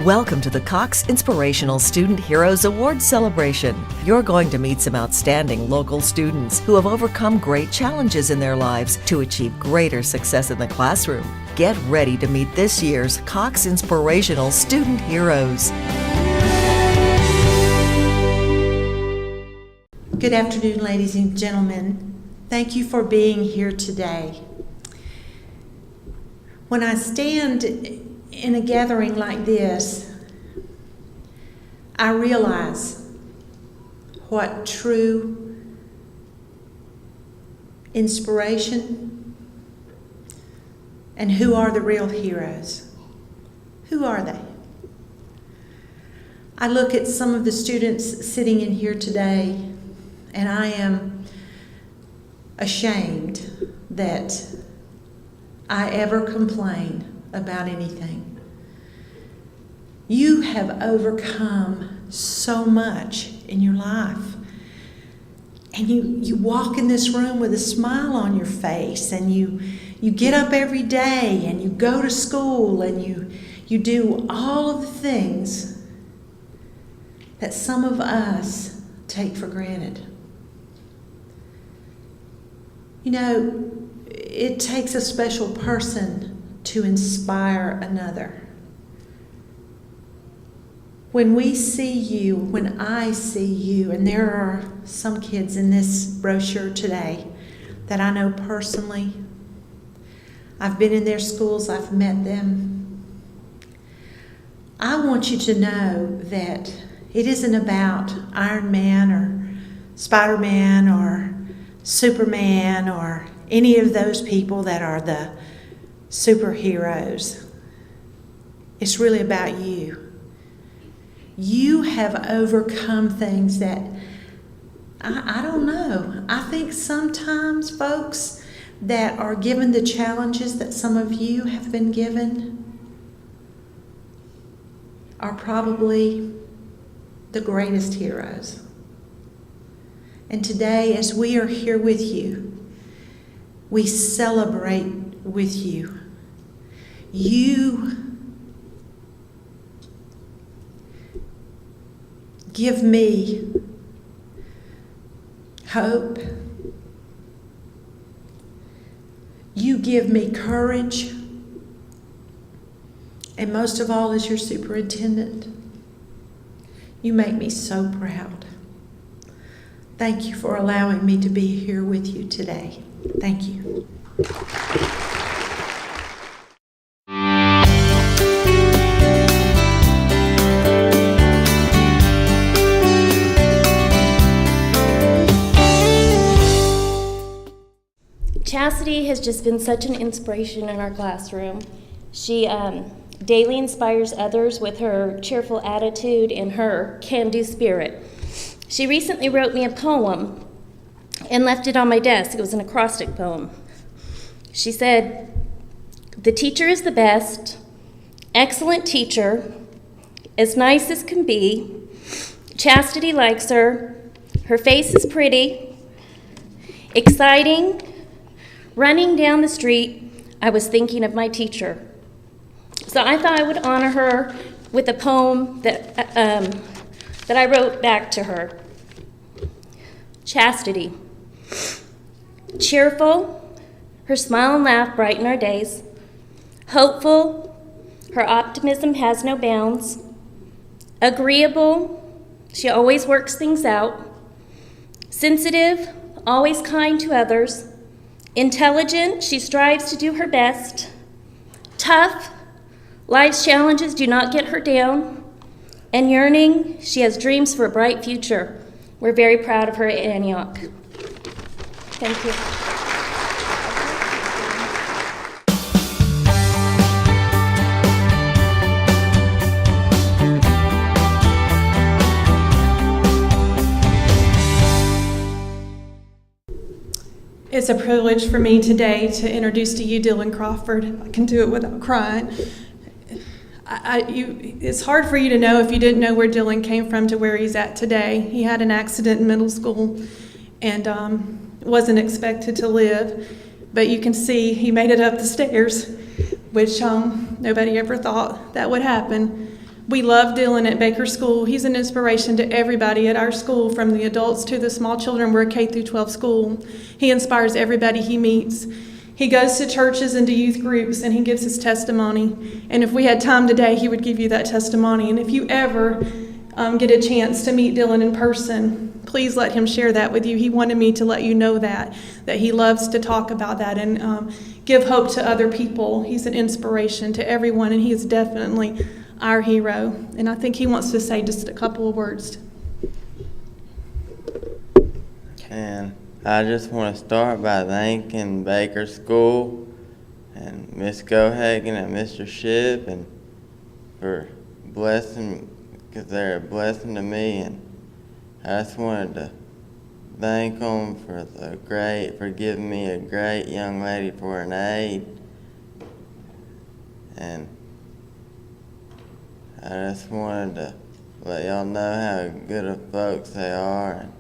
Welcome to the Cox Inspirational Student Heroes Awards celebration. You're going to meet some outstanding local students who have overcome great challenges in their lives to achieve greater success in the classroom. Get ready to meet this year's Cox Inspirational Student Heroes. Good afternoon, ladies and gentlemen. Thank you for being here today. When I stand in a gathering like this, I realize what true inspiration and who are the real heroes. Who are they? I look at some of the students sitting in here today, and I am ashamed that I ever complain about anything. You have overcome so much in your life. And you walk in this room with a smile on your face, and you get up every day and you go to school and you do all of the things that some of us take for granted. You know, it takes a special person to inspire another. When we see you, when I see you, and there are some kids in this brochure today that I know personally. I've been in their schools, I've met them. I want you to know that it isn't about Iron Man or Spider-Man or Superman or any of those people that are the superheroes. It's really about you. You have overcome things that, I don't know. I think sometimes folks that are given the challenges that some of you have been given are probably the greatest heroes. And today, as we are here with you, we celebrate with you. You give me hope. You give me courage. And most of all, as your superintendent, you make me so proud. Thank you for allowing me to be here with you today. Thank you. Chastity has just been such an inspiration in our classroom. She daily inspires others with her cheerful attitude and her can-do spirit. She recently wrote me a poem and left it on my desk. It was an acrostic poem. She said, "The teacher is the best, excellent teacher, as nice as can be. Chastity likes her. Her face is pretty, exciting. Running down the street, I was thinking of my teacher." So I thought I would honor her with a poem that I wrote back to her. Chastity. Cheerful, her smile and laugh brighten our days. Hopeful, her optimism has no bounds. Agreeable, she always works things out. Sensitive, always kind to others. Intelligent, she strives to do her best. Tough, life's challenges do not get her down. And yearning, she has dreams for a bright future. We're very proud of her at Antioch. Thank you. It's a privilege for me today to introduce to you Dylan Crawford. I can do it without crying. It's hard for you to know if you didn't know where Dylan came from to where he's at today. He had an accident in middle school and wasn't expected to live, but you can see he made it up the stairs, which nobody ever thought that would happen. We love Dylan at Baker School. He's an inspiration to everybody at our school, from the adults to the small children. We're a K through 12 school. He inspires everybody he meets. He goes to churches and to youth groups, and he gives his testimony. And if we had time today, he would give you that testimony. And if you ever get a chance to meet Dylan in person, please let him share that with you. He wanted me to let you know that he loves to talk about that and give hope to other people. He's an inspiration to everyone, and he is definitely our hero. And I think he wants to say just a couple of words. And I just want to start by thanking Baker School and Miss Gohagen and Mr. Ship and for blessing, because they're a blessing to me. And I just wanted to thank them for giving me a great young lady for an aide. And I just wanted to let y'all know how good of folks they are and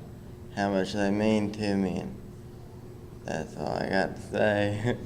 how much they mean to me, and that's all I got to say.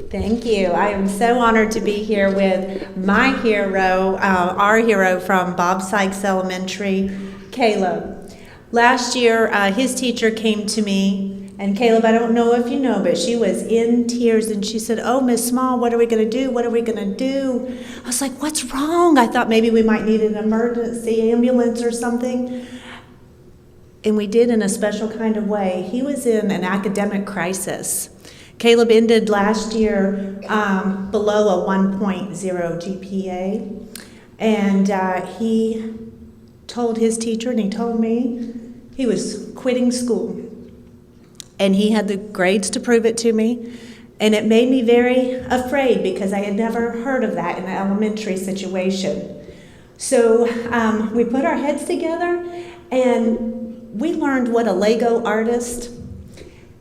Thank you. I am so honored to be here with my hero, our hero from Bob Sykes Elementary, Caleb. Last year, his teacher came to me, and Caleb, I don't know if you know, but she was in tears, and she said, "Oh, Miss Small, what are we going to do? What are we going to do?" I was like, "What's wrong?" I thought maybe we might need an emergency ambulance or something. And we did in a special kind of way. He was in an academic crisis. Caleb ended last year below a 1.0 GPA, and he told his teacher, and he told me, he was quitting school. And he had the grades to prove it to me, and it made me very afraid because I had never heard of that in an elementary situation. So we put our heads together, and we learned what a Lego artist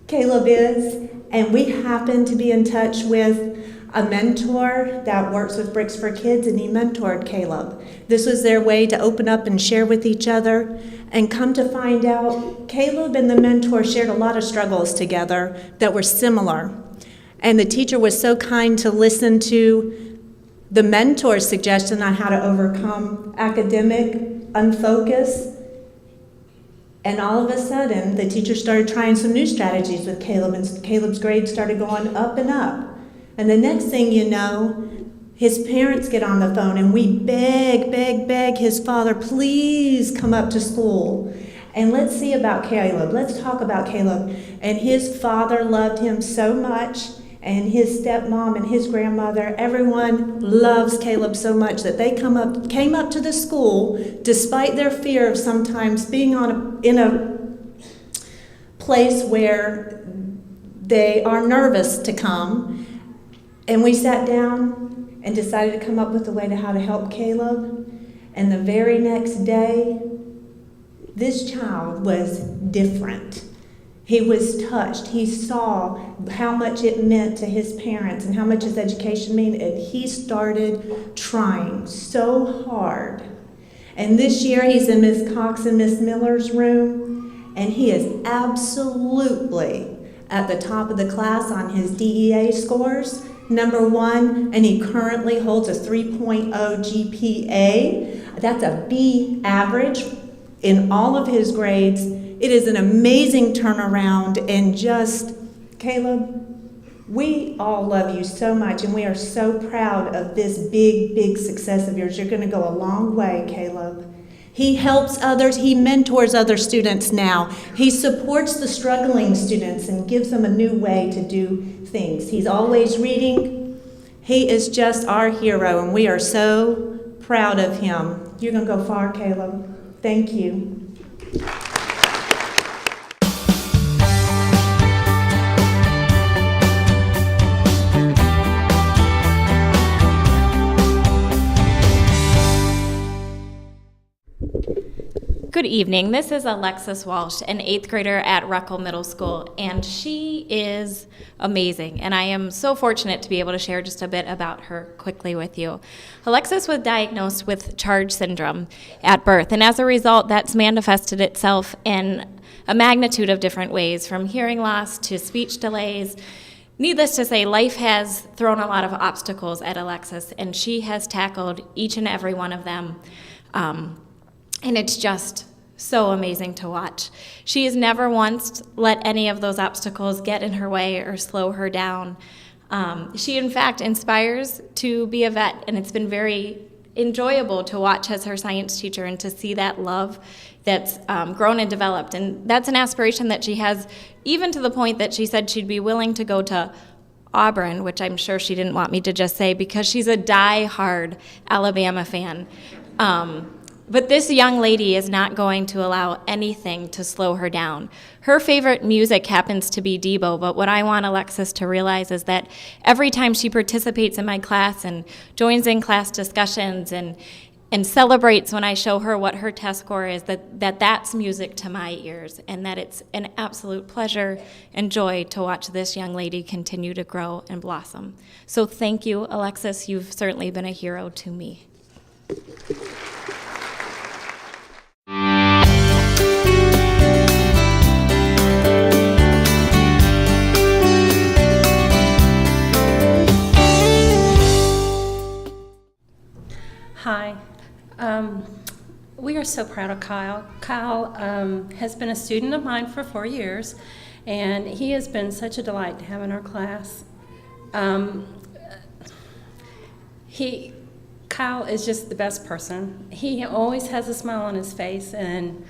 Caleb is. And we happened to be in touch with a mentor that works with Bricks for Kids, and he mentored Caleb. This was their way to open up and share with each other. And come to find out, Caleb and the mentor shared a lot of struggles together that were similar. And the teacher was so kind to listen to the mentor's suggestion on how to overcome academic unfocus. And all of a sudden, the teacher started trying some new strategies with Caleb, and Caleb's grades started going up and up. And the next thing you know, his parents get on the phone, and we beg his father, please come up to school. And let's see about Caleb. Let's talk about Caleb. And his father loved him so much, and his stepmom and his grandmother, everyone loves Caleb so much that they came up to the school despite their fear of sometimes being in a place where they are nervous to come. And we sat down and decided to come up with a way to how to help Caleb. And the very next day, this child was different. He was touched. He saw how much it meant to his parents and how much his education meant, and he started trying so hard. And this year he's in Miss Cox and Miss Miller's room, and he is absolutely at the top of the class on his DEA scores, #1, and he currently holds a 3.0 GPA. That's a B average in all of his grades. It is an amazing turnaround, and just, Caleb, we all love you so much, and we are so proud of this big success of yours. You're going to go a long way, Caleb. He helps others. He mentors other students now. He supports the struggling students and gives them a new way to do things. He's always reading. He is just our hero, and we are so proud of him. You're going to go far, Caleb. Thank you. Good evening. This is Alexis Walsh, an 8th grader at Ruckle Middle School, and she is amazing, and I am so fortunate to be able to share just a bit about her quickly with you. Alexis was diagnosed with CHARGE syndrome at birth, and as a result, that's manifested itself in a magnitude of different ways, from hearing loss to speech delays. Needless to say, life has thrown a lot of obstacles at Alexis, and she has tackled each and every one of them. And it's just so amazing to watch. She has never once let any of those obstacles get in her way or slow her down. She, in fact, inspires to be a vet, and it's been very enjoyable to watch as her science teacher and to see that love that's grown and developed. And that's an aspiration that she has, even to the point that she said she'd be willing to go to Auburn, which I'm sure she didn't want me to just say, because she's a die-hard Alabama fan. But this young lady is not going to allow anything to slow her down. Her favorite music happens to be Debo, but what I want Alexis to realize is that every time she participates in my class and joins in class discussions and celebrates when I show her what her test score is, that's music to my ears, and that it's an absolute pleasure and joy to watch this young lady continue to grow and blossom. So thank you, Alexis. You've certainly been a hero to me. Hi. We are so proud of Kyle. Kyle has been a student of mine for 4 years, and he has been such a delight to have in our class. Kyle is just the best person. He always has a smile on his face and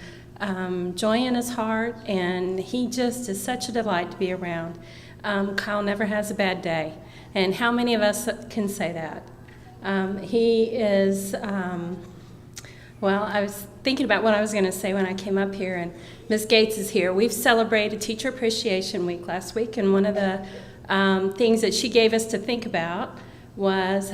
joy in his heart, and he just is such a delight to be around. Kyle never has a bad day, and how many of us can say that? He is, well, I was thinking about what I was going to say when I came up here, and Ms. Gates is here. We've celebrated Teacher Appreciation Week last week, and one of the things that she gave us to think about was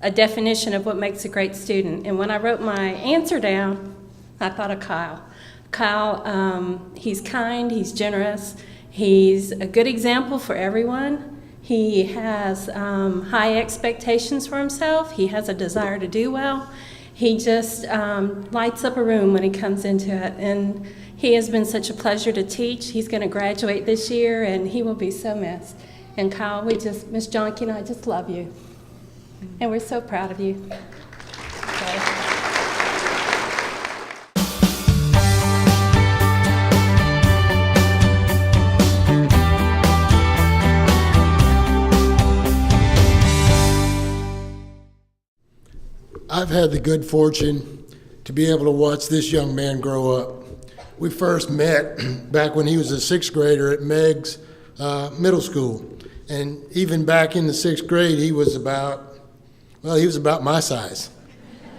a definition of what makes a great student. And when I wrote my answer down, I thought of Kyle. Kyle, he's kind, he's generous, he's a good example for everyone. He has high expectations for himself. He has a desire to do well. He just lights up a room when he comes into it. And he has been such a pleasure to teach. He's going to graduate this year, and he will be so missed. And Kyle, Miss Jonke and I just love you. And we're so proud of you. Okay. I've had the good fortune to be able to watch this young man grow up. We first met back when he was a 6th grader at Meg's middle school. And even back in the 6th grade, he was about my size.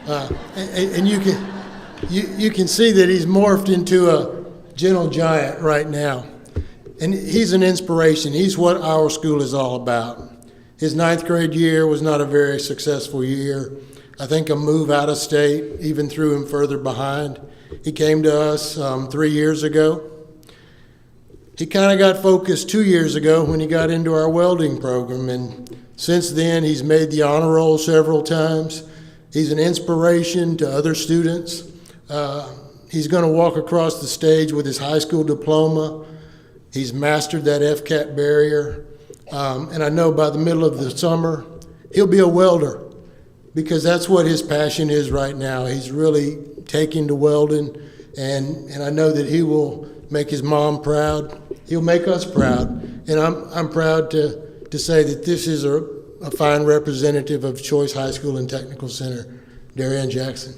And you can see that he's morphed into a gentle giant right now. And he's an inspiration. He's what our school is all about. His 9th grade year was not a very successful year. I think a move out of state even threw him further behind. He came to us 3 years ago. He kind of got focused 2 years ago when he got into our welding program, and since then he's made the honor roll several times. He's an inspiration to other students. He's going to walk across the stage with his high school diploma. He's mastered that FCAT barrier, and I know by the middle of the summer he'll be a welder, because that's what his passion is right now. He's really taking to welding, and I know that he will make his mom proud. He'll make us proud, and I'm proud to say that this is a fine representative of Choice High School and Technical Center, Daran Jackson.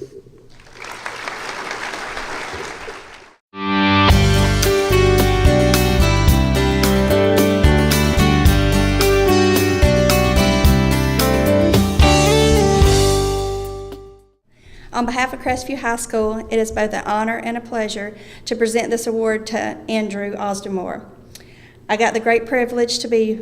On behalf of Crestview High School, it is both an honor and a pleasure to present this award to Andrew Osdermore. I got the great privilege to be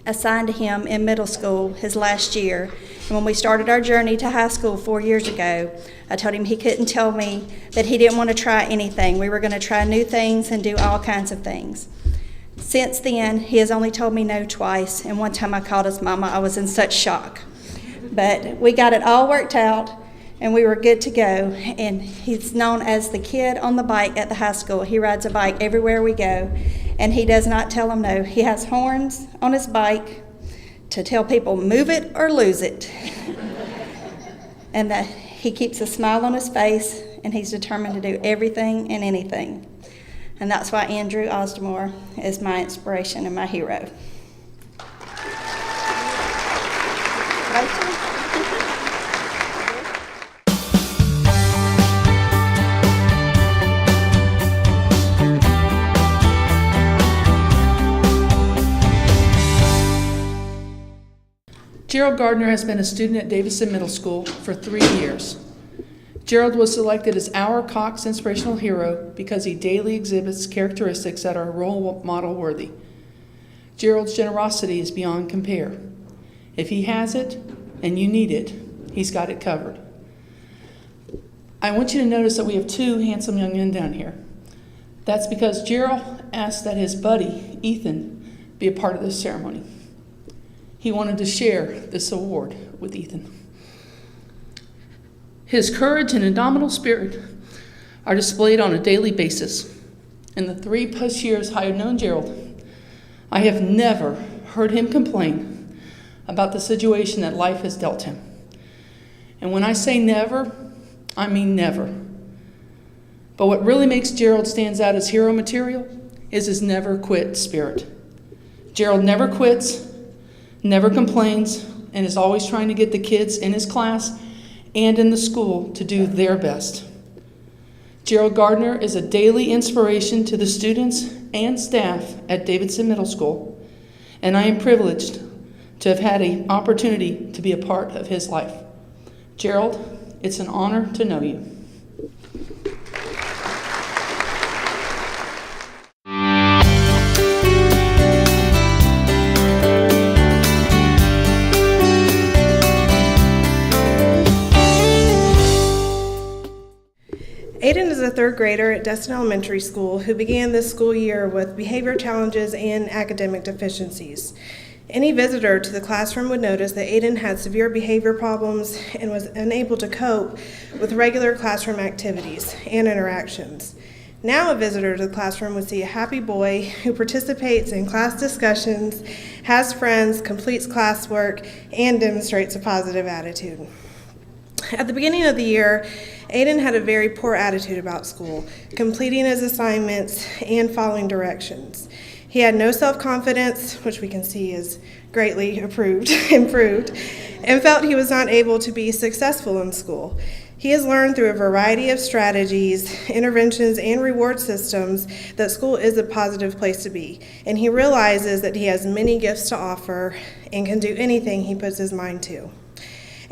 assigned to him in middle school his last year, And when we started our journey to high school 4 years ago, I told him he couldn't tell me that he didn't want to try anything. We were going to try new things and do all kinds of things. Since then, he has only told me no twice, and one time I called his mama. I was in such shock. But we got it all worked out, and we were good to go. And he's known as the kid on the bike at the high school. He rides a bike everywhere we go, and he does not tell them no. He has horns on his bike to tell people, move it or lose it. And he keeps a smile on his face, and he's determined to do everything and anything. And that's why Andrew Osdemore is my inspiration and my hero. Gerald Gardner has been a student at Davidson Middle School for 3 years. Gerald was selected as our Cox Inspirational Hero because he daily exhibits characteristics that are role model worthy. Gerald's generosity is beyond compare. If he has it and you need it, he's got it covered. I want you to notice that we have 2 handsome young men down here. That's because Gerald asked that his buddy, Ethan, be a part of this ceremony. He wanted to share this award with Ethan. His courage and indomitable spirit are displayed on a daily basis. In the 3+ years I have known Gerald, I have never heard him complain about the situation that life has dealt him. And when I say never, I mean never. But what really makes Gerald stand out as hero material is his never quit spirit. Gerald never quits, never complains, and is always trying to get the kids in his class and in the school to do their best. Gerald Gardner is a daily inspiration to the students and staff at Davidson Middle School, and I am privileged to have had an opportunity to be a part of his life. Gerald, it's an honor to know you. Aiden is a 3rd grader at Destin Elementary School who began this school year with behavior challenges and academic deficiencies. Any visitor to the classroom would notice that Aiden had severe behavior problems and was unable to cope with regular classroom activities and interactions. Now a visitor to the classroom would see a happy boy who participates in class discussions, has friends, completes classwork, and demonstrates a positive attitude. At the beginning of the year, Aiden had a very poor attitude about school, completing his assignments and following directions. He had no self-confidence, which we can see is greatly improved, and felt he was not able to be successful in school. He has learned through a variety of strategies, interventions, and reward systems that school is a positive place to be, and he realizes that he has many gifts to offer and can do anything he puts his mind to.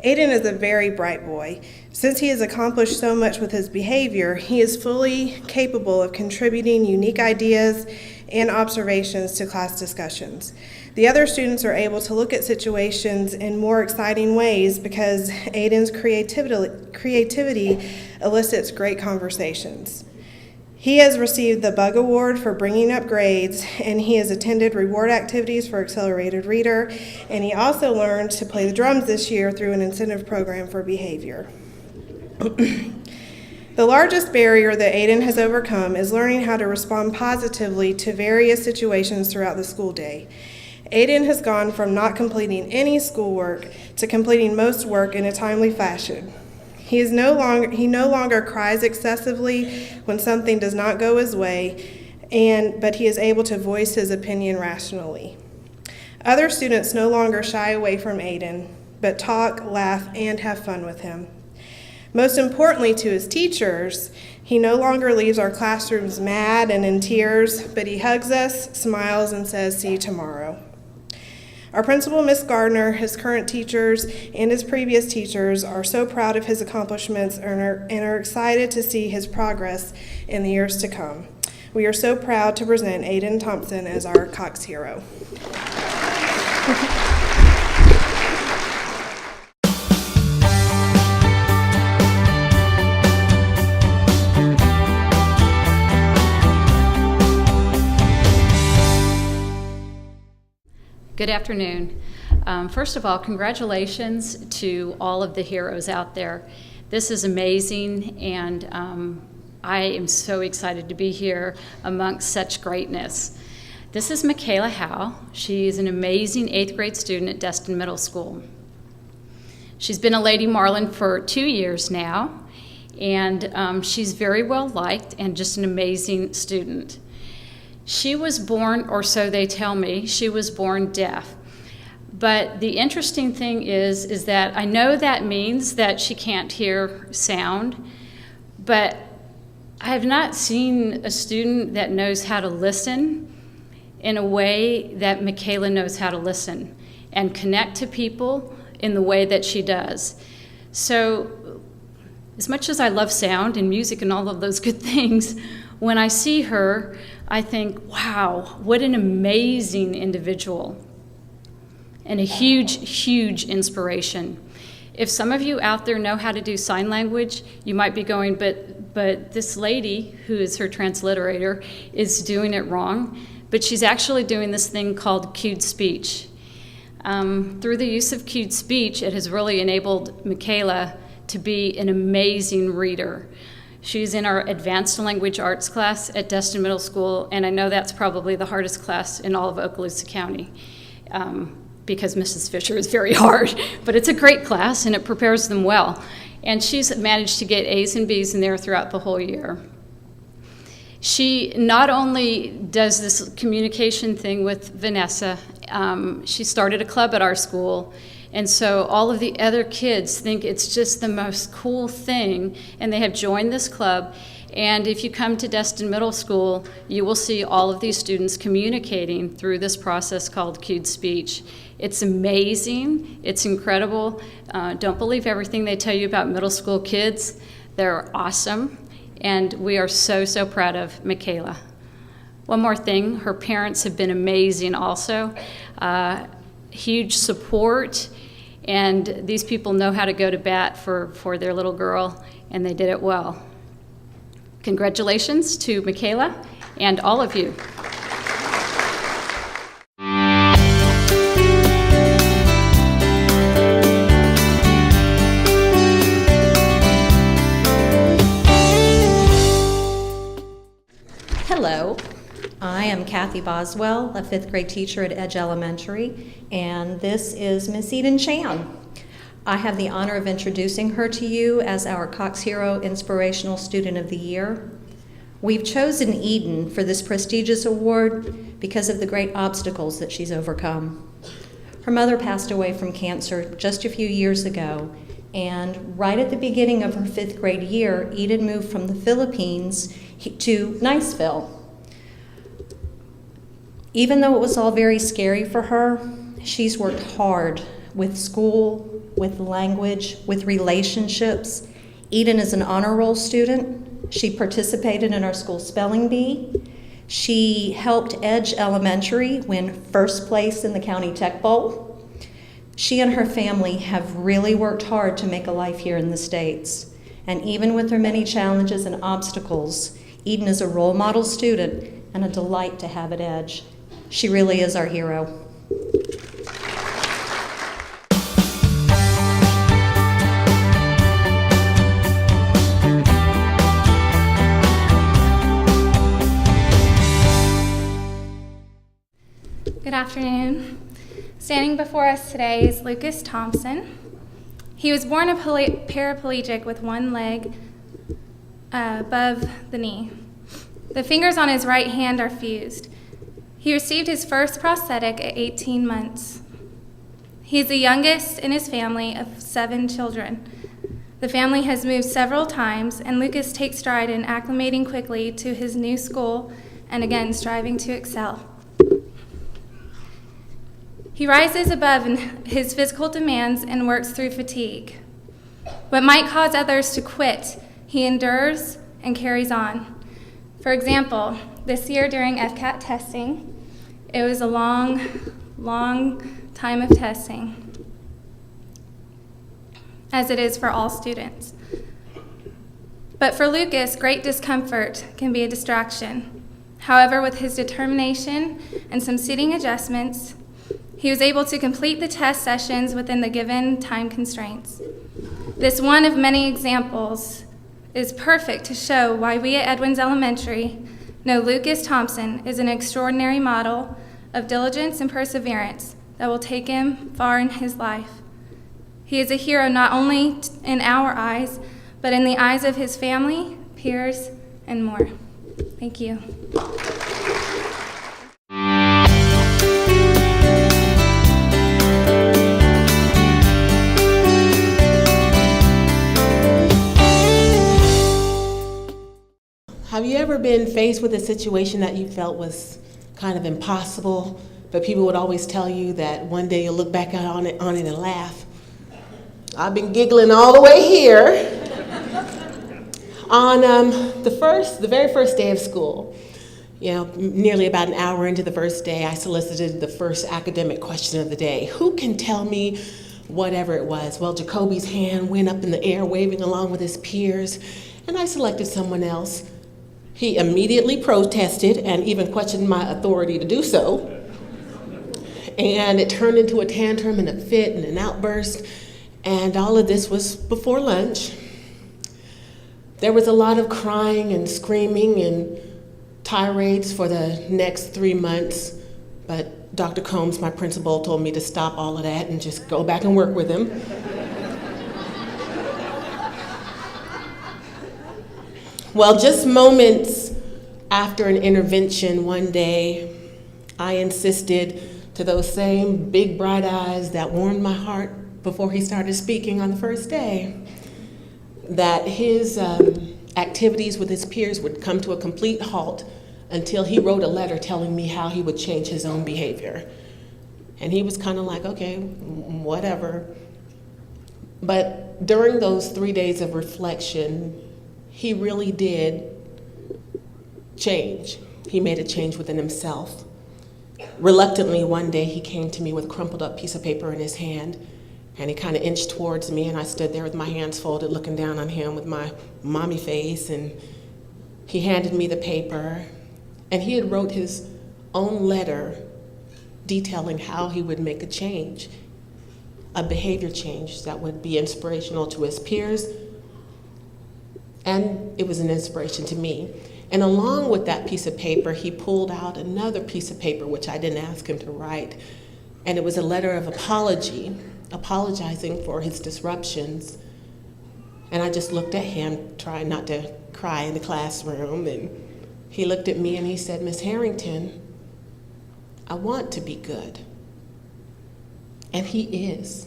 Aiden is a very bright boy. Since he has accomplished so much with his behavior, he is fully capable of contributing unique ideas and observations to class discussions. The other students are able to look at situations in more exciting ways because Aiden's creativity elicits great conversations. He has received the Bug Award for bringing up grades, and he has attended reward activities for Accelerated Reader, and he also learned to play the drums this year through an incentive program for behavior. The largest barrier that Aiden has overcome is learning how to respond positively to various situations throughout the school day. Aiden has gone from not completing any schoolwork to completing most work in a timely fashion. He no longer cries excessively when something does not go his way, but he is able to voice his opinion rationally. Other students no longer shy away from Aiden, but talk, laugh, and have fun with him. Most importantly to his teachers, he no longer leaves our classrooms mad and in tears, but he hugs us, smiles, and says, "See you tomorrow." Our principal, Miss Gardner, his current teachers, and his previous teachers are so proud of his accomplishments and are excited to see his progress in the years to come. We are so proud to present Aiden Thompson as our Cox Hero. Good afternoon. First of all, congratulations to all of the heroes out there. This is amazing, and I am so excited to be here amongst such greatness. This is Michaela Howe. She is an amazing 8th grade student at Destin Middle School. She's been a Lady Marlin for 2 years now, and she's very well liked and just an amazing student. She was born, or so they tell me, she was born deaf. But the interesting thing is that I know that means that she can't hear sound, but I have not seen a student that knows how to listen in a way that Michaela knows how to listen and connect to people in the way that she does. So as much as I love sound and music and all of those good things, when I see her, I think, wow, what an amazing individual and a huge, huge inspiration. If some of you out there know how to do sign language, you might be going, but this lady, who is her transliterator, is doing it wrong. But she's actually doing this thing called cued speech. Through the use of cued speech, it has really enabled Michaela to be an amazing reader. She's in our advanced language arts class at Destin Middle School, and I know that's probably the hardest class in all of Okaloosa County because Mrs. Fisher is very hard, but it's a great class and it prepares them well. And she's managed to get A's and B's in there throughout the whole year. She not only does this communication thing with Vanessa, she started a club at our school, and so all of the other kids think it's just the most cool thing, and they have joined this club. And if you come to Destin Middle School, you will see all of these students communicating through this process called cued speech. It's amazing, it's incredible. Don't believe everything they tell you about middle school kids. They're awesome. And we are so, so proud of Michaela. One more thing, her parents have been amazing also. Huge support, and these people know how to go to bat for their little girl, and they did it well. Congratulations to Michaela and all of you. Hello, I am Kathy Boswell, a 5th grade teacher at Edge Elementary, and this is Miss Eden Chan. I have the honor of introducing her to you as our Cox Hero Inspirational Student of the Year. We've chosen Eden for this prestigious award because of the great obstacles that she's overcome. Her mother passed away from cancer just a few years ago, and right at the beginning of her 5th grade year, Eden moved from the Philippines to Niceville. Even though it was all very scary for her, she's worked hard with school, with language, with relationships. Eden is an honor roll student. She participated in our school spelling bee. She helped Edge Elementary win 1st place in the County Tech Bowl. She and her family have really worked hard to make a life here in the States. And even with her many challenges and obstacles, Eden is a role model student and a delight to have at Edge. She really is our hero. Good afternoon. Standing before us today is Lucas Thompson. He was born paraplegic with one leg above the knee. The fingers on his right hand are fused. He received his first prosthetic at 18 months. He is the youngest in his family of 7 children. The family has moved several times, and Lucas takes stride in acclimating quickly to his new school and again striving to excel. He rises above his physical demands and works through fatigue. What might cause others to quit, he endures and carries on. For example, this year during FCAT testing, it was a long, long time of testing, as it is for all students. But for Lucas, great discomfort can be a distraction. However, with his determination and some seating adjustments, He was able to complete the test sessions within the given time constraints. This one of many examples is perfect to show why we at Edwins Elementary know Lucas Thompson is an extraordinary model of diligence and perseverance that will take him far in his life. He is a hero not only in our eyes, but in the eyes of his family, peers, and more. Thank you. Have you ever been faced with a situation that you felt was kind of impossible, but people would always tell you that one day you'll look back on it and laugh? I've been giggling all the way here. On the very first day of school, nearly about an hour into the first day, I solicited the first academic question of the day. Who can tell me whatever it was? Well, Jacoby's hand went up in the air, waving along with his peers, and I selected someone else. He immediately protested and even questioned my authority to do so. And it turned into a tantrum and a fit and an outburst. And all of this was before lunch. There was a lot of crying and screaming and tirades for the next 3 months. But Dr. Combs, my principal, told me to stop all of that and just go back and work with him. Well, just moments after an intervention one day, I insisted to those same big bright eyes that warmed my heart before he started speaking on the first day that his activities with his peers would come to a complete halt until he wrote a letter telling me how he would change his own behavior. And he was kind of like, okay, whatever. But during those 3 days of reflection, he really did change. He made a change within himself. Reluctantly, one day he came to me with a crumpled up piece of paper in his hand, and he kind of inched towards me, and I stood there with my hands folded, looking down on him with my mommy face, and he handed me the paper, and he had wrote his own letter detailing how he would make a change, a behavior change that would be inspirational to his peers, and it was an inspiration to me. And along with that piece of paper, he pulled out another piece of paper, which I didn't ask him to write, and it was a letter of apology, apologizing for his disruptions. And I just looked at him, trying not to cry in the classroom, and he looked at me and he said, "Miss Harrington, I want to be good." And he is.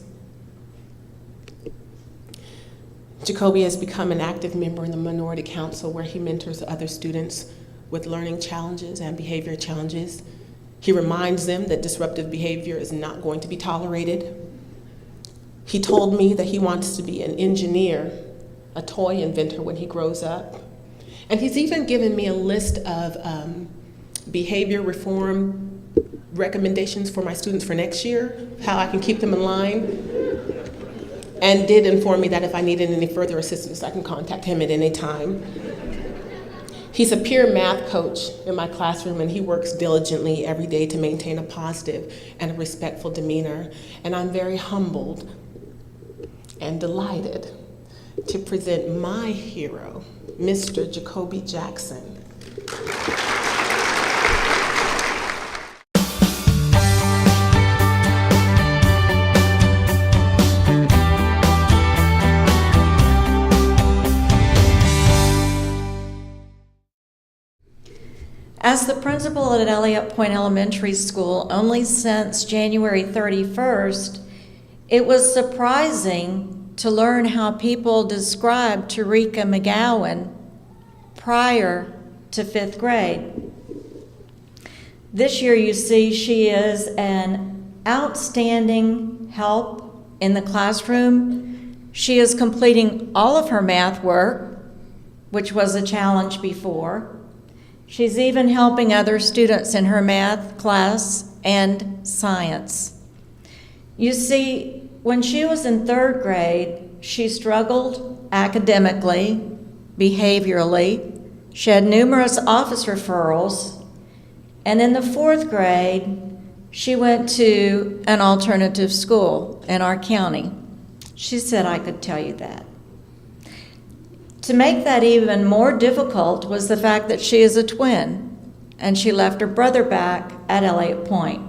Jacoby has become an active member in the Minority Council where he mentors other students with learning challenges and behavior challenges. He reminds them that disruptive behavior is not going to be tolerated. He told me that he wants to be an engineer, a toy inventor when he grows up. And he's even given me a list of behavior reform recommendations for my students for next year, how I can keep them in line. And did inform me that if I needed any further assistance, I can contact him at any time. He's a peer math coach in my classroom, and he works diligently every day to maintain a positive and a respectful demeanor. And I'm very humbled and delighted to present my hero, Mr. Jacoby Jackson. As the principal at Elliott Point Elementary School only since January 31st, it was surprising to learn how people described Tarica McGowan prior to 5th grade. This year, you see, she is an outstanding help in the classroom. She is completing all of her math work, which was a challenge before. She's even helping other students in her math class and science. You see, when she was in 3rd grade, she struggled academically, behaviorally. She had numerous office referrals. And in the 4th grade, She went to an alternative school in our county. She said I could tell you that. To make that even more difficult was the fact that she is a twin, and she left her brother back at Elliott Point.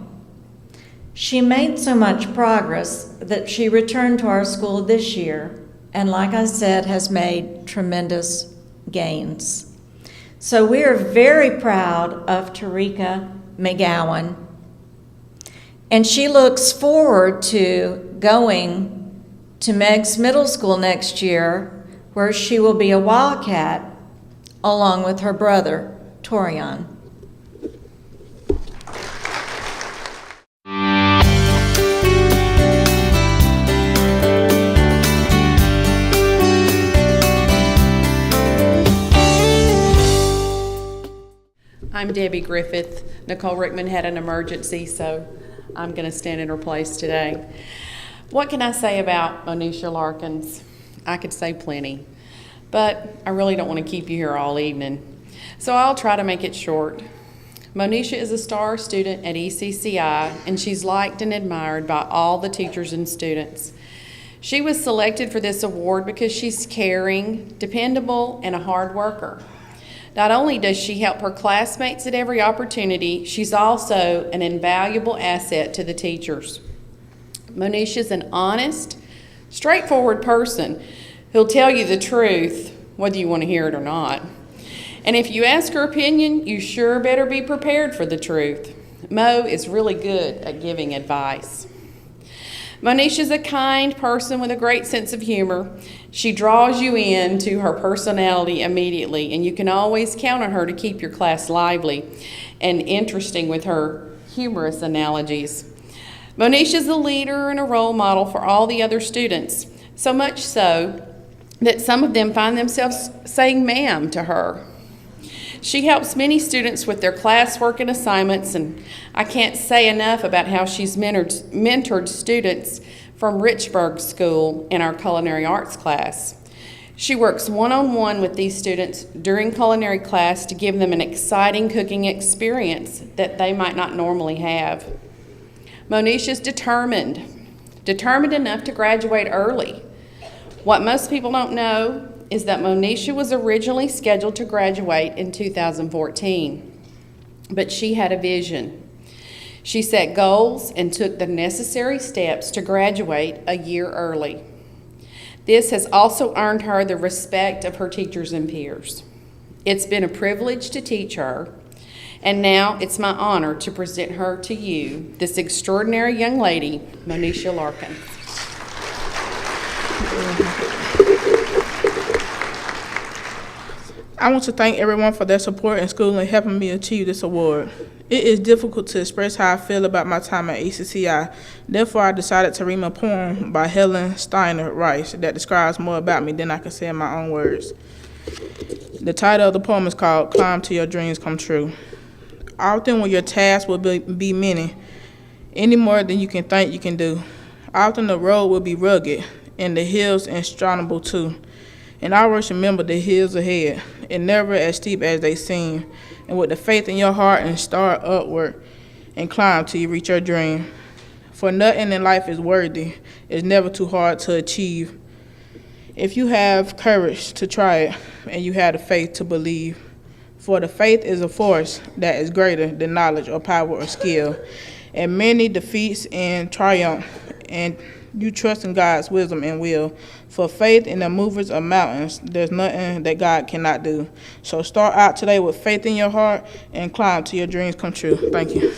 She made so much progress that she returned to our school this year, and like I said, has made tremendous gains. So we are very proud of Tarica McGowan, and she looks forward to going to Meigs Middle School next year, where she will be a Wildcat along with her brother, Torian. I'm Debbie Griffith. Nicole Rickman had an emergency, so I'm going to stand in her place today. What can I say about Monisha Larkins? I could say plenty, but I really don't want to keep you here all evening, so I'll try to make it short. Monisha is a star student at ECCI, and she's liked and admired by all the teachers and students. She was selected for this award because she's caring, dependable, and a hard worker. Not only does she help her classmates at every opportunity, she's also an invaluable asset to the teachers. Monisha's an honest, straightforward person who'll tell you the truth, whether you want to hear it or not. And if you ask her opinion, you sure better be prepared for the truth. Mo is really good at giving advice. Monisha's a kind person with a great sense of humor. She draws you into her personality immediately, and you can always count on her to keep your class lively and interesting with her humorous analogies. Monisha's a leader and a role model for all the other students, so much so that some of them find themselves saying ma'am to her. She helps many students with their classwork and assignments, and I can't say enough about how she's mentored students from Richburg School in our culinary arts class. She works one-on-one with these students during culinary class to give them an exciting cooking experience that they might not normally have. Monisha's determined enough to graduate early. What most people don't know is that Monisha was originally scheduled to graduate in 2014, but she had a vision. She set goals and took the necessary steps to graduate a year early. This has also earned her the respect of her teachers and peers. It's been a privilege to teach her, and now it's my honor to present her to you, this extraordinary young lady, Monisha Larkins. I want to thank everyone for their support in school and helping me achieve this award. It is difficult to express how I feel about my time at ECCI. Therefore, I decided to read a poem by Helen Steiner Rice that describes more about me than I can say in my own words. The title of the poem is called Climb Till Your Dreams Come True. Often when your tasks will be many, any more than you can think you can do. Often the road will be rugged and the hills insurmountable too. And always remember the hills ahead, and never as steep as they seem. And with the faith in your heart, and start upward and climb till you reach your dream. For nothing in life is worthy. It's never too hard to achieve. If you have courage to try it, and you have the faith to believe. For the faith is a force that is greater than knowledge or power or skill. And many defeats and triumph, and you trust in God's wisdom and will. For faith in the movers of mountains, there's nothing that God cannot do. So start out today with faith in your heart and climb till your dreams come true. Thank you.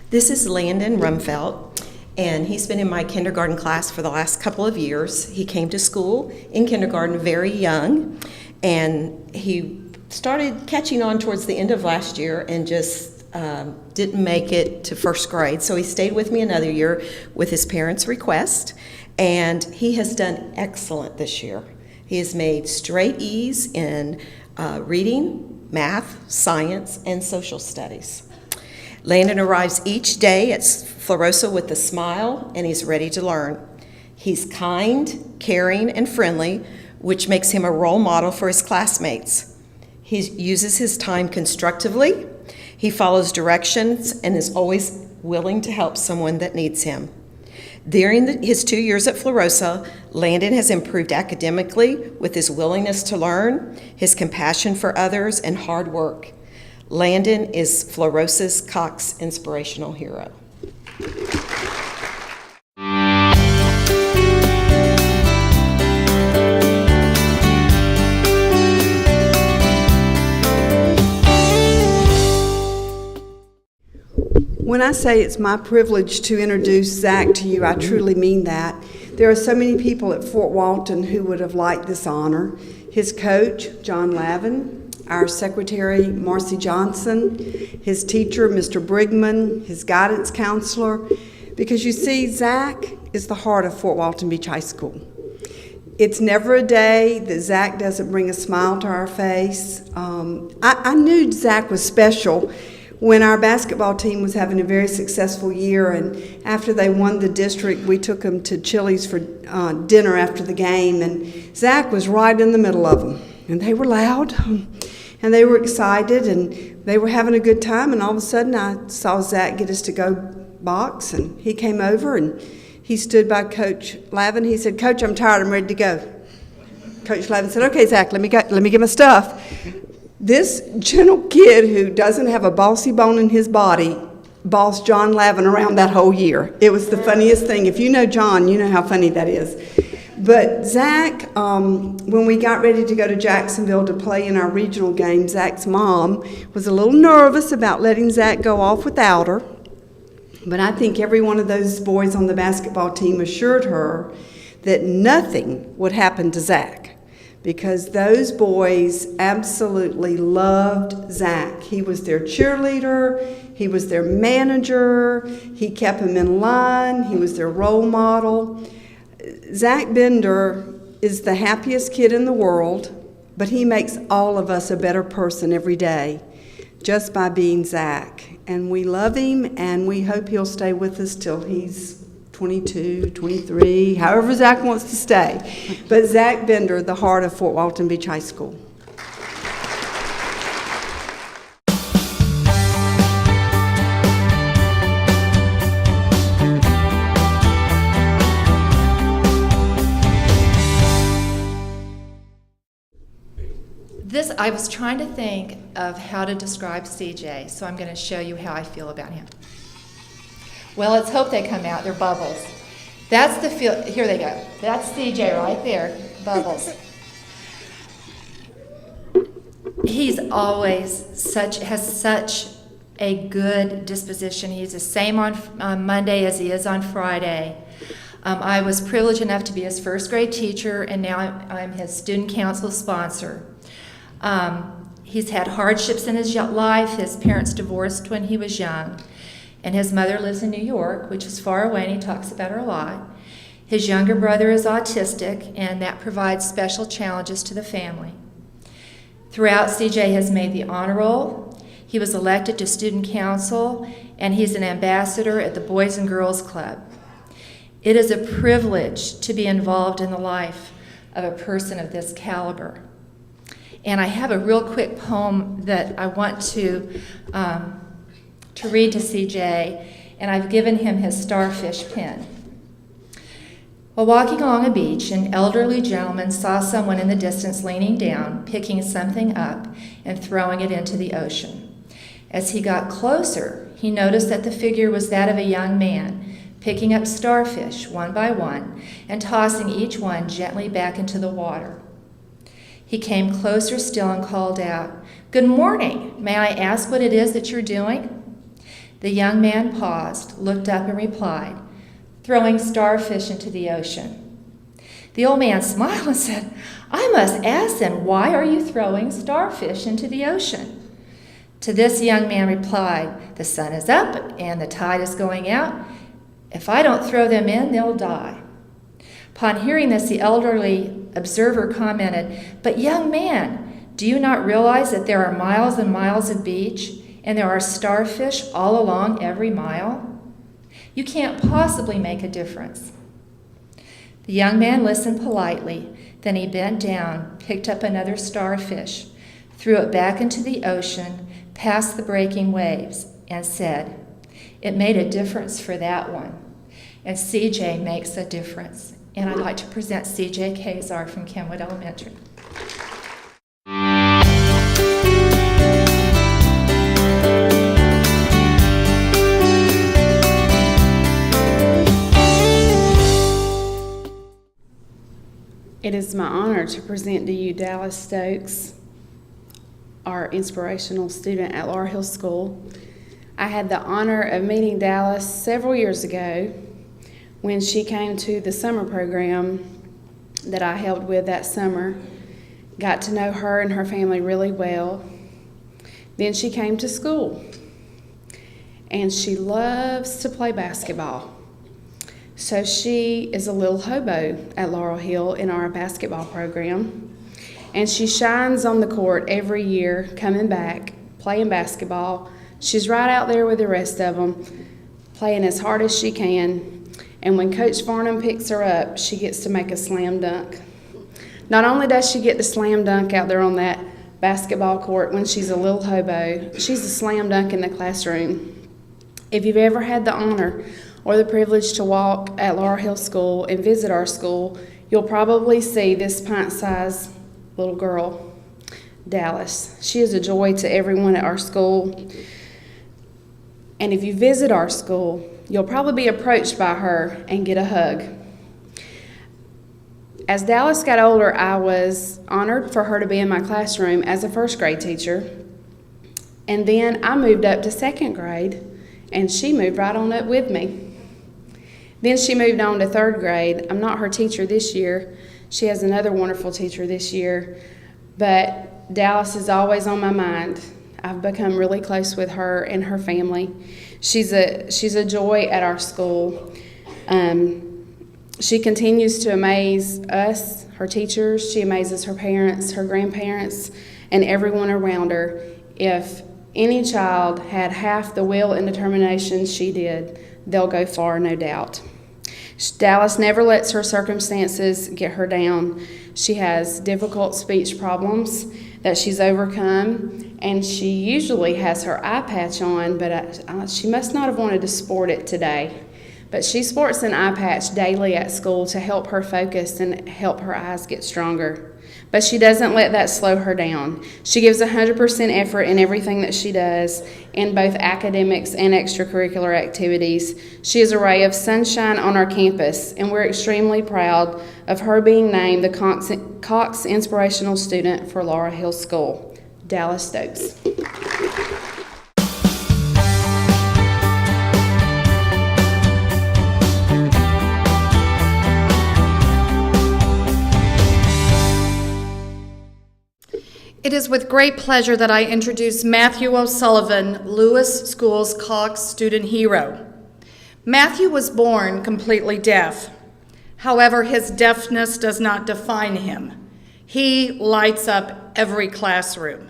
This is Landon Rumfelt, and he's been in my kindergarten class for the last couple of years. He came to school in kindergarten very young, and he started catching on towards the end of last year and just didn't make it to first grade. So he stayed with me another year with his parents' request, and he has done excellent this year. He has made straight E's in reading, math, science, and social studies. Landon arrives each day at Florosa with a smile, and he's ready to learn. He's kind, caring, and friendly, which makes him a role model for his classmates. He uses his time constructively, he follows directions, and is always willing to help someone that needs him. During his 2 years at Florosa, Landon has improved academically with his willingness to learn, his compassion for others, and hard work. Landon is Florosa's Cox Inspirational Hero. When I say it's my privilege to introduce Zach to you, I truly mean that. There are so many people at Fort Walton who would have liked this honor. His coach, John Lavin, our secretary, Marcy Johnson, his teacher, Mr. Brigman, his guidance counselor, because you see, Zach is the heart of Fort Walton Beach High School. It's never a day that Zach doesn't bring a smile to our face. I knew Zach was special when our basketball team was having a very successful year, and after they won the district, we took them to Chili's for dinner after the game, and Zach was right in the middle of them. And they were loud, and they were excited, and they were having a good time, and all of a sudden I saw Zach get his to-go box, and he came over, and he stood by Coach Lavin. He said, "Coach, I'm tired, I'm ready to go." Coach Lavin said, "Okay, Zach, let me get my stuff." This gentle kid who doesn't have a bossy bone in his body bossed John Lavin around that whole year. It was the funniest thing. If you know John, you know how funny that is. But Zach, when we got ready to go to Jacksonville to play in our regional game, Zach's mom was a little nervous about letting Zach go off without her. But I think every one of those boys on the basketball team assured her that nothing would happen to Zach, because those boys absolutely loved Zach. He was their cheerleader, he was their manager, he kept them in line, he was their role model. Zach Bender is the happiest kid in the world, but he makes all of us a better person every day just by being Zach. And we love him, and we hope he'll stay with us till he's 22, 23, however Zach wants to stay. But Zach Bender, the heart of Fort Walton Beach High School. I was trying to think of how to describe CJ, so I'm going to show you how I feel about him. Well, let's hope they come out. They're bubbles. That's the feel. Here they go. That's CJ right there. Bubbles. He's always has such a good disposition. He's the same on Monday as he is on Friday. I was privileged enough to be his first grade teacher, and now I'm his student council sponsor. He's had hardships in his life. His parents divorced when he was young, and his mother lives in New York, which is far away, and he talks about her a lot. His younger brother is autistic, and that provides special challenges to the family. Throughout, CJ has made the honor roll. He was elected to student council, and he's an ambassador at the Boys and Girls Club. It is a privilege to be involved in the life of a person of this caliber. And I have a real quick poem that I want to read to CJ, and I've given him his starfish pen. While walking along a beach, an elderly gentleman saw someone in the distance leaning down, picking something up and throwing it into the ocean. As he got closer, he noticed that the figure was that of a young man, picking up starfish one by one and tossing each one gently back into the water. He came closer still and called out, "Good morning. May I ask what it is that you're doing?" The young man paused, looked up, and replied, "Throwing starfish into the ocean." The old man smiled and said, "I must ask then, why are you throwing starfish into the ocean?" To this the young man replied, "The sun is up and the tide is going out. If I don't throw them in, they'll die." Upon hearing this, the elderly observer commented, "But young man, do you not realize that there are miles and miles of beach? and there are starfish all along every mile? You can't possibly make a difference. The young man listened politely. Then he bent down, picked up another starfish, threw it back into the ocean, past the breaking waves, and said, "It made a difference for that one." And CJ makes a difference. And I'd like to present CJ Kazar from Kenwood Elementary. It is my honor to present to you Dallas Stokes, our inspirational student at Laurel Hill School. I had the honor of meeting Dallas several years ago when she came to the summer program that I helped with that summer. Got to know her and her family really well. Then she came to school, and she loves to play basketball. So she is a little hobo at Laurel Hill in our basketball program, and she shines on the court every year, coming back, playing basketball. She's right out there with the rest of them, playing as hard as she can, and when Coach Farnham picks her up, she gets to make a slam dunk. Not only does she get to slam dunk out there on that basketball court when she's a little hobo, she's a slam dunk in the classroom. If you've ever had the honor or the privilege to walk at Laurel Hill School and visit our school, you'll probably see this pint-sized little girl, Dallas. She is a joy to everyone at our school. And if you visit our school, you'll probably be approached by her and get a hug. As Dallas got older, I was honored for her to be in my classroom as a first grade teacher. And then I moved up to second grade, and she moved right on up with me. Then she moved on to third grade. I'm not her teacher this year. She has another wonderful teacher this year. But Dallas is always on my mind. I've become really close with her and her family. She's a joy at our school. She continues to amaze us, her teachers. She amazes her parents, her grandparents, and everyone around her. If any child had half the will and determination she did, they'll go far, no doubt. Dallas never lets her circumstances get her down. She has difficult speech problems that she's overcome, and she usually has her eye patch on, but she must not have wanted to sport it today. But she sports an eye patch daily at school to help her focus and help her eyes get stronger. But she doesn't let that slow her down. She gives 100% effort in everything that she does, in both academics and extracurricular activities. She is a ray of sunshine on our campus, and we're extremely proud of her being named the Cox Inspirational Student for Laurel Hill School. Dallas Stokes. It is with great pleasure that I introduce Matthew O'Sullivan, Lewis School's Cox Student Hero. Matthew was born completely deaf. However, his deafness does not define him. He lights up every classroom.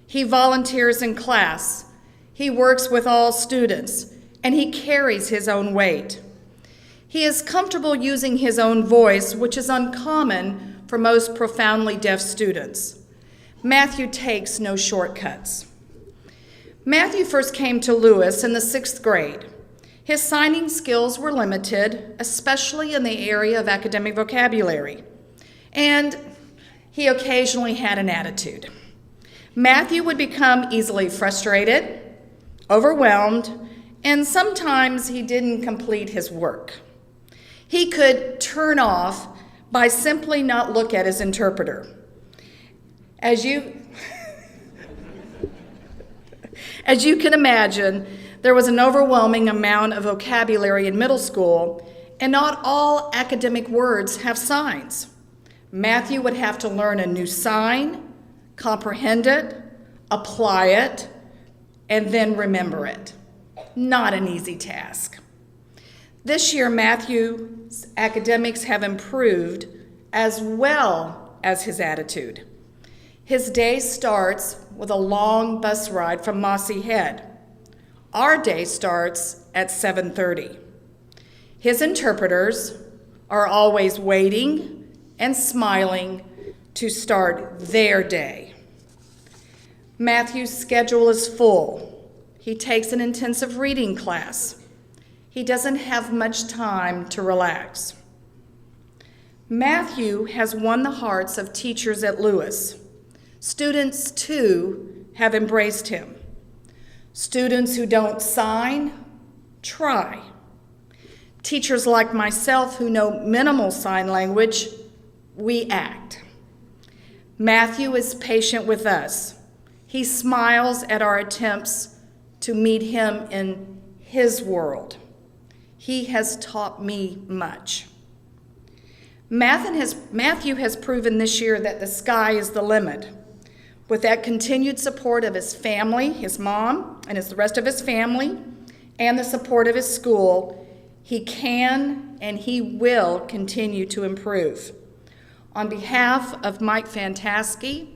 He volunteers in class. He works with all students, and he carries his own weight. He is comfortable using his own voice, which is uncommon for most profoundly deaf students. Matthew takes no shortcuts. Matthew first came to Lewis in the 6th grade. His signing skills were limited, especially in the area of academic vocabulary, and he occasionally had an attitude. Matthew would become easily frustrated, overwhelmed, and sometimes he didn't complete his work. He could turn off by simply not look at his interpreter. As you can imagine, there was an overwhelming amount of vocabulary in middle school, and not all academic words have signs. Matthew would have to learn a new sign, comprehend it, apply it, and then remember it. Not an easy task. This year, His day starts with a long bus ride from Mossy Head. Our day starts at 7:30. His interpreters are always waiting and smiling to start their day. Matthew's schedule is full. He takes an intensive reading class. He doesn't have much time to relax. Matthew has won the hearts of teachers at Lewis. Students, too, have embraced him. Students who don't sign, try. Teachers like myself who know minimal sign language, we act. Matthew is patient with us. He smiles at our attempts to meet him in his world. He has taught me much. Matthew has proven this year that the sky is the limit. With that continued support of his family, his mom, and the rest of his family, and the support of his school, he can and he will continue to improve. On behalf of Mike Fantasky,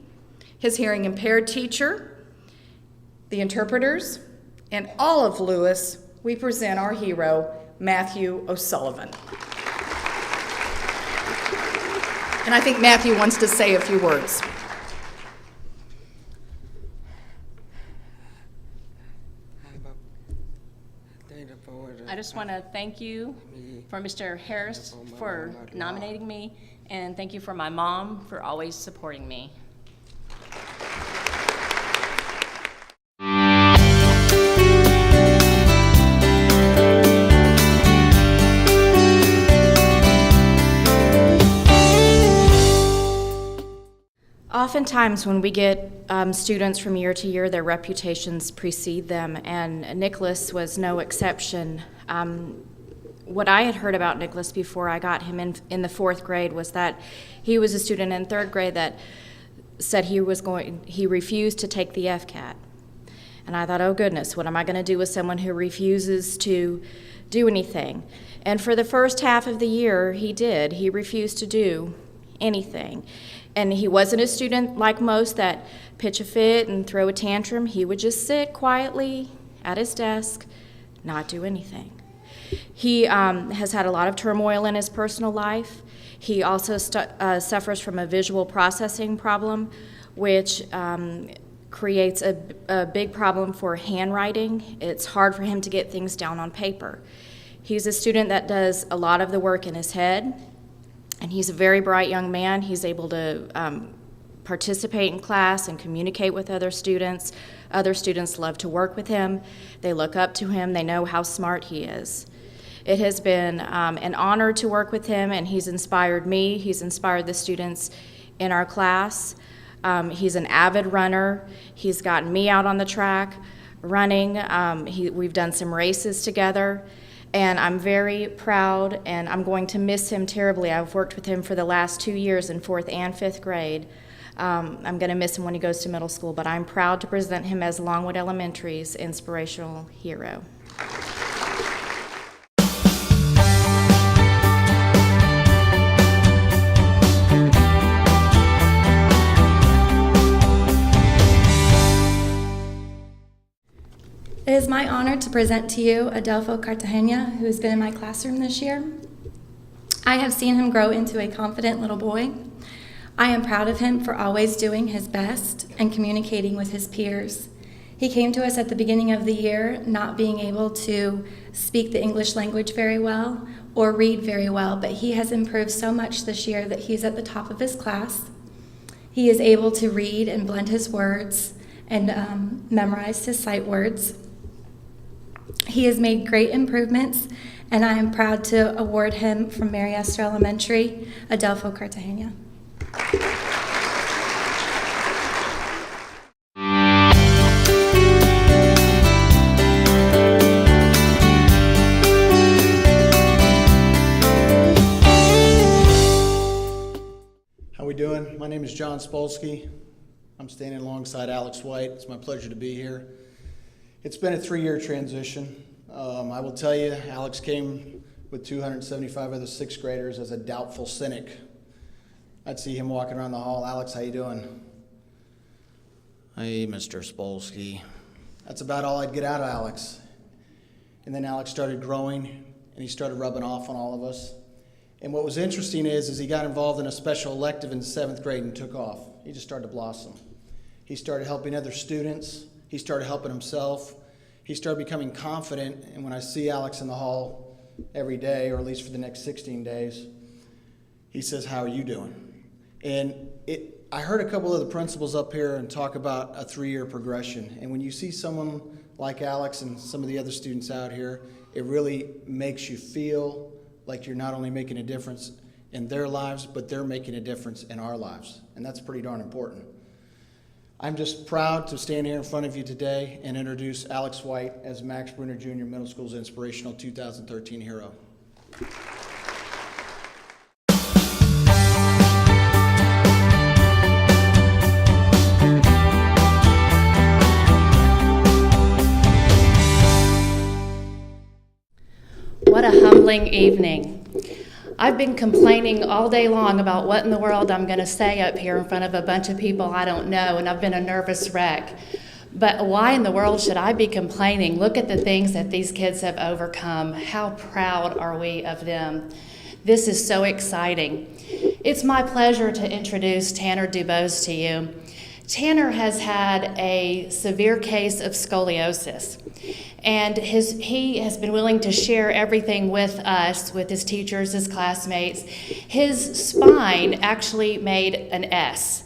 his hearing impaired teacher, the interpreters, and all of Lewis, we present our hero, Matthew O'Sullivan. And I think Matthew wants to say a few words. I just want to thank you for Mr. Harris for nominating me, and thank you for my mom for always supporting me. Oftentimes when we get students from year to year, their reputations precede them, and Nicholas was no exception. What I had heard about Nicholas before I got him in the fourth grade was that he was a student in third grade that said he refused to take the FCAT. And I thought, oh goodness, what am I going to do with someone who refuses to do anything? And for the first half of the year, he did. He refused to do anything. And he wasn't a student like most that pitch a fit and throw a tantrum. He would just sit quietly at his desk, not do anything. He has had a lot of turmoil in his personal life. He also suffers from a visual processing problem, which creates a big problem for handwriting. It's hard for him to get things down on paper. He's a student that does a lot of the work in his head, and he's a very bright young man. He's able to participate in class and communicate with other students. Other students love to work with him. They look up to him. They know how smart he is. It has been an honor to work with him, and he's inspired me. He's inspired the students in our class. He's an avid runner. He's gotten me out on the track running. We've done some races together, and I'm very proud, and I'm going to miss him terribly. I've worked with him for the last 2 years in 4th and 5th grade. I'm going to miss him when he goes to middle school, but I'm proud to present him as Longwood Elementary's inspirational hero. It is my honor to present to you Adelfo Cartagena, who has been in my classroom this year. I have seen him grow into a confident little boy. I am proud of him for always doing his best and communicating with his peers. He came to us at the beginning of the year not being able to speak the English language very well or read very well, but he has improved so much this year that he's at the top of his class. He is able to read and blend his words and memorize his sight words. He has made great improvements, and I am proud to award him from Mary Esther Elementary, Adelfo Cartagena. How we doing? My name is John Spolsky. I'm standing alongside Alex White. It's my pleasure to be here. It's been a 3-year transition. I will tell you, Alex came with 275 other 6th graders as a doubtful cynic. I'd see him walking around the hall. Alex, how you doing? Hey, Mr. Spolsky. That's about all I'd get out of Alex. And then Alex started growing, and he started rubbing off on all of us. And what was interesting is he got involved in a special elective in the 7th grade and took off. He just started to blossom. He started helping other students. He started helping himself. He started becoming confident. And when I see Alex in the hall every day, or at least for the next 16 days, he says, "How are you doing?" And I heard a couple of the principals up here and talk about a 3-year progression. And when you see someone like Alex and some of the other students out here, it really makes you feel like you're not only making a difference in their lives, but they're making a difference in our lives. And that's pretty darn important. I'm just proud to stand here in front of you today and introduce Alex White as Max Bruner Jr. Middle School's Inspirational 2013 Hero. What a humbling evening. I've been complaining all day long about what in the world I'm going to say up here in front of a bunch of people I don't know, and I've been a nervous wreck. But why in the world should I be complaining? Look at the things that these kids have overcome. How proud are we of them? This is so exciting. It's my pleasure to introduce Tanner Dubose to you. Tanner has had a severe case of scoliosis, and he has been willing to share everything with us, with his teachers, his classmates. His spine actually made an S,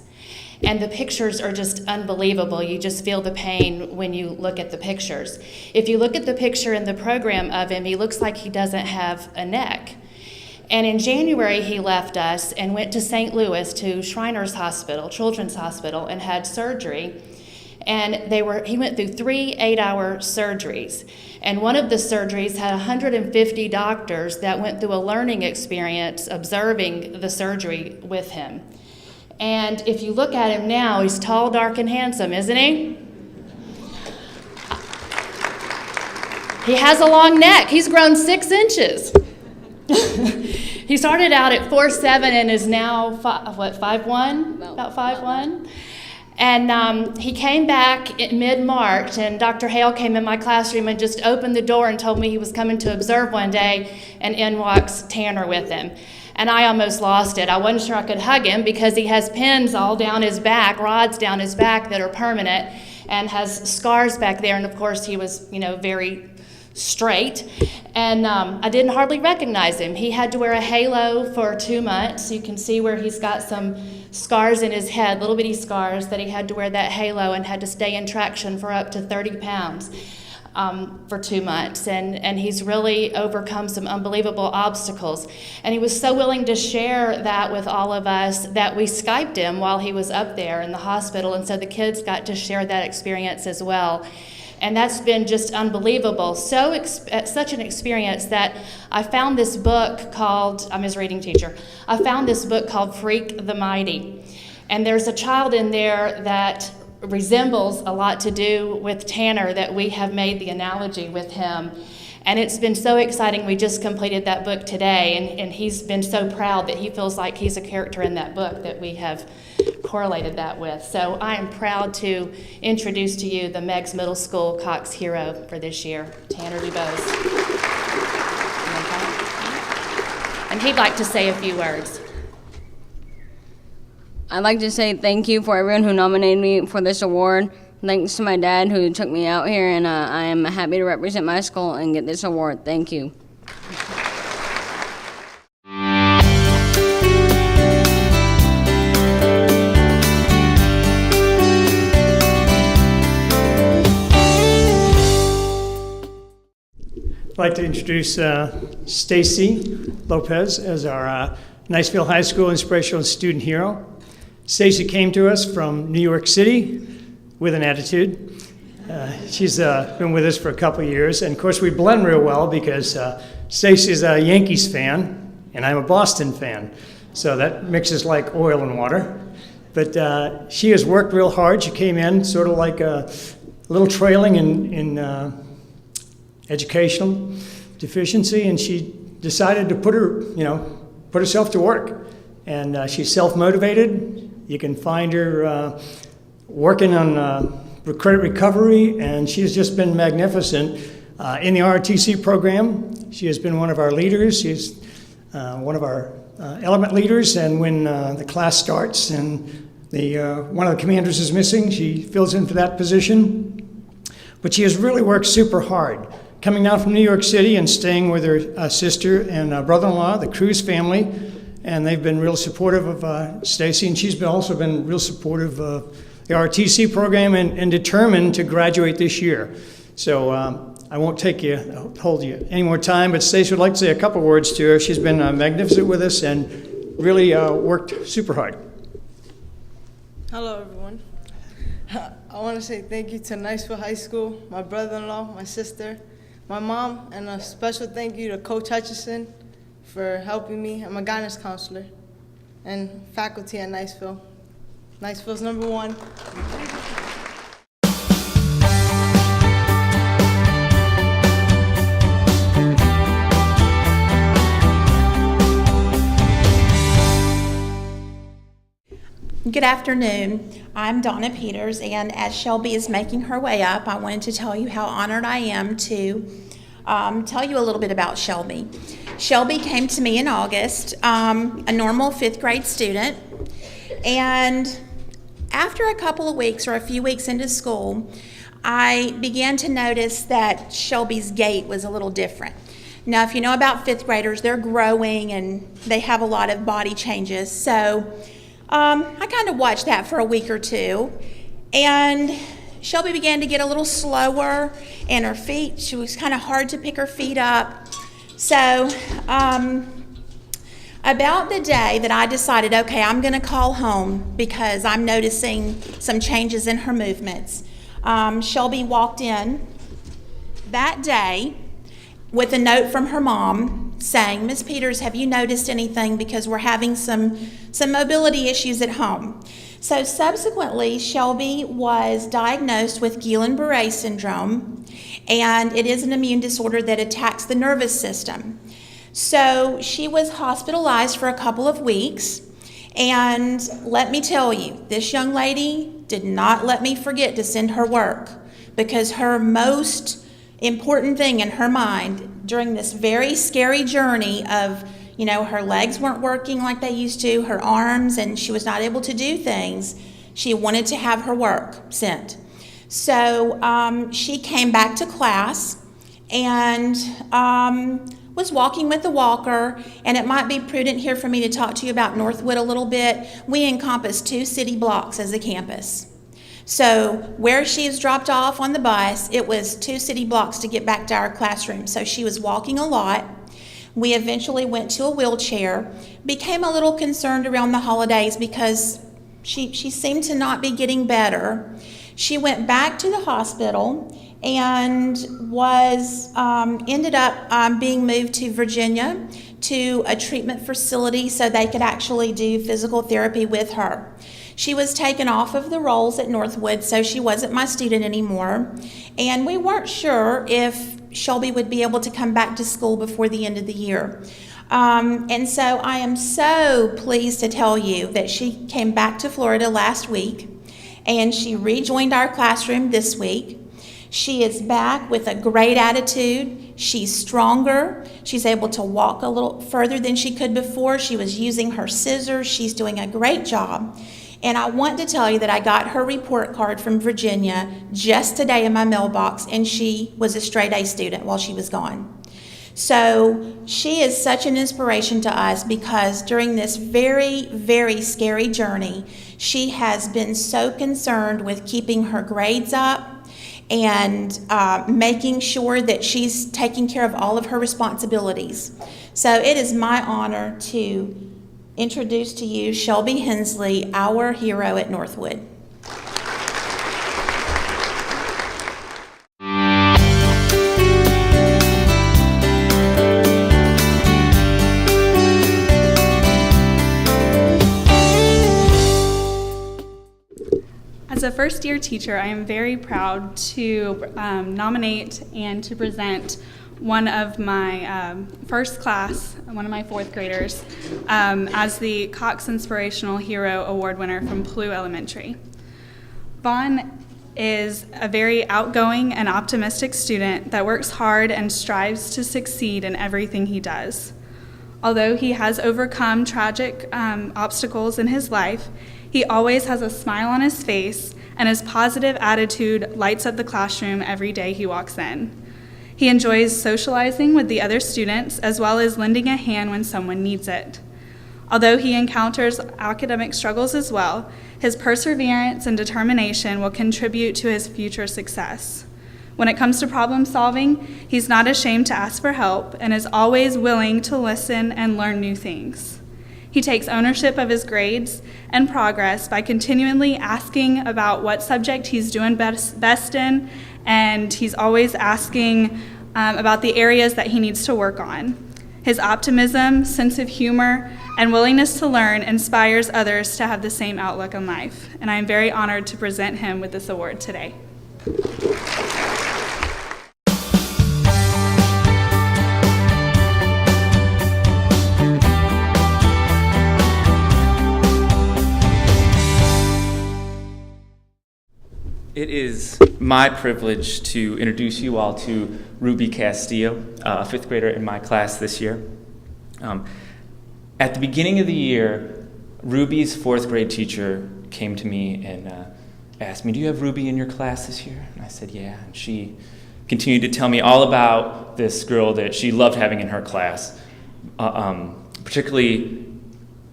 and the pictures are just unbelievable. You just feel the pain when you look at the pictures. If you look at the picture in the program of him, he looks like he doesn't have a neck. And in January, he left us and went to St. Louis to Shriners Hospital, Children's Hospital, and had surgery. And he went through 3 8-hour surgeries. And one of the surgeries had 150 doctors that went through a learning experience observing the surgery with him. And if you look at him now, he's tall, dark, and handsome, isn't he? He has a long neck. He's grown 6 inches. He started out at 4'7" and is now 5'1"? About 5'1". And he came back in mid-March, and Dr. Hale came in my classroom and just opened the door and told me he was coming to observe one day, and in walks Tanner with him. And I almost lost it. I wasn't sure I could hug him because he has pins all down his back, rods down his back that are permanent, and has scars back there. And of course he was, very straight, and I didn't hardly recognize him. He had to wear a halo for 2 months. You can see where he's got some scars in his head, little bitty scars, that he had to wear that halo and had to stay in traction for up to 30 pounds for 2 months. And he's really overcome some unbelievable obstacles. And he was so willing to share that with all of us that we Skyped him while he was up there in the hospital, and so the kids got to share that experience as well. And that's been just unbelievable. Such an experience that I found this book called, I'm his reading teacher, I found this book called Freak the Mighty. And there's a child in there that resembles a lot to do with Tanner, that we have made the analogy with him. And it's been so exciting. We just completed that book today, and he's been so proud that he feels like he's a character in that book that we have correlated that with. So I am proud to introduce to you the Meigs Middle School Cox Hero for this year, Tanner Dubose. And he'd like to say a few words. I'd like to say thank you for everyone who nominated me for this award. Thanks to my dad who took me out here, and I am happy to represent my school and get this award. Thank you. I'd like to introduce Stacy Lopez as our Niceville High School Inspirational Student Hero. Stacy came to us from New York City with an attitude. She's been with us for a couple of years, and of course we blend real well because Stacy's a Yankees fan and I'm a Boston fan, so that mixes like oil and water. But she has worked real hard. She came in sort of like a little trailing in educational deficiency, and she decided to put herself to work. And she's self-motivated. You can find her working on credit recovery, and she has just been magnificent in the ROTC program. She has been one of our leaders. She's one of our element leaders, and when the class starts and one of the commanders is missing, she fills in for that position. But she has really worked super hard, coming down from New York City and staying with her sister and brother-in-law, the Cruz family, and they've been real supportive of Stacy, and she's also been real supportive of the ROTC program and determined to graduate this year. So I won't hold you any more time, but Stacy would like to say a couple words to her. She's been magnificent with us and really worked super hard. Hello, everyone. I want to say thank you to Niceville High School, my brother-in-law, my sister, my mom, and a special thank you to Coach Hutchison for helping me. I'm a guidance counselor and faculty at Niceville. Niceville's #1. Good afternoon. I'm Donna Peters, and as Shelby is making her way up, I wanted to tell you how honored I am to tell you a little bit about Shelby. Shelby came to me in August, a normal 5th grade student, and after a couple of weeks or a few weeks into school, I began to notice that Shelby's gait was a little different. Now, if you know about 5th graders, they're growing and they have a lot of body changes, so I kind of watched that for a week or two, and Shelby began to get a little slower, and her feet, she was kind of hard to pick her feet up. So about the day that I decided, okay, I'm going to call home because I'm noticing some changes in her movements, Shelby walked in that day with a note from her mom saying, "Ms. Peters, have you noticed anything? Because we're having some mobility issues at home." So subsequently, Shelby was diagnosed with Guillain-Barré syndrome, and it is an immune disorder that attacks the nervous system. So she was hospitalized for a couple of weeks, and let me tell you, this young lady did not let me forget to send her work, because her most important thing in her mind during this very scary journey of, her legs weren't working like they used to, her arms, and she was not able to do things, she wanted to have her work sent. So she came back to class and was walking with the walker, and it might be prudent here for me to talk to you about Northwood a little bit. We encompass 2 city blocks as a campus. So where she is dropped off on the bus, it was 2 city blocks to get back to our classroom. So she was walking a lot. We eventually went to a wheelchair, became a little concerned around the holidays because she seemed to not be getting better. She went back to the hospital and was ended up being moved to Virginia to a treatment facility so they could actually do physical therapy with her. She was taken off of the rolls at Northwood, so she wasn't my student anymore. And we weren't sure if Shelby would be able to come back to school before the end of the year. And so I am so pleased to tell you that she came back to Florida last week, and she rejoined our classroom this week. She is back with a great attitude. She's stronger. She's able to walk a little further than she could before. She was using her scissors. She's doing a great job. And I want to tell you that I got her report card from Virginia just today in my mailbox, and she was a straight A student while she was gone. So she is such an inspiration to us because during this very, very scary journey, she has been so concerned with keeping her grades up and making sure that she's taking care of all of her responsibilities. So it is my honor to introduce to you Shelby Hensley, our hero at Northwood. As a first-year teacher, I am very proud to nominate and to present one of my first class, one of my 4th graders, as the Cox Inspirational Hero Award winner from Paloux Elementary. Vaughn is a very outgoing and optimistic student that works hard and strives to succeed in everything he does. Although he has overcome tragic obstacles in his life, he always has a smile on his face, and his positive attitude lights up the classroom every day he walks in. He enjoys socializing with the other students, as well as lending a hand when someone needs it. Although he encounters academic struggles as well, his perseverance and determination will contribute to his future success. When it comes to problem solving, he's not ashamed to ask for help and is always willing to listen and learn new things. He takes ownership of his grades and progress by continually asking about what subject he's doing best in, and he's always asking about the areas that he needs to work on. His optimism, sense of humor, and willingness to learn inspires others to have the same outlook on life, and I am very honored to present him with this award today. It is my privilege to introduce you all to Ruby Castillo, a fifth grader in my class this year. At the beginning of the year, Ruby's fourth grade teacher came to me and asked me, "Do you have Ruby in your class this year?" And I said, "Yeah." And she continued to tell me all about this girl that she loved having in her class, particularly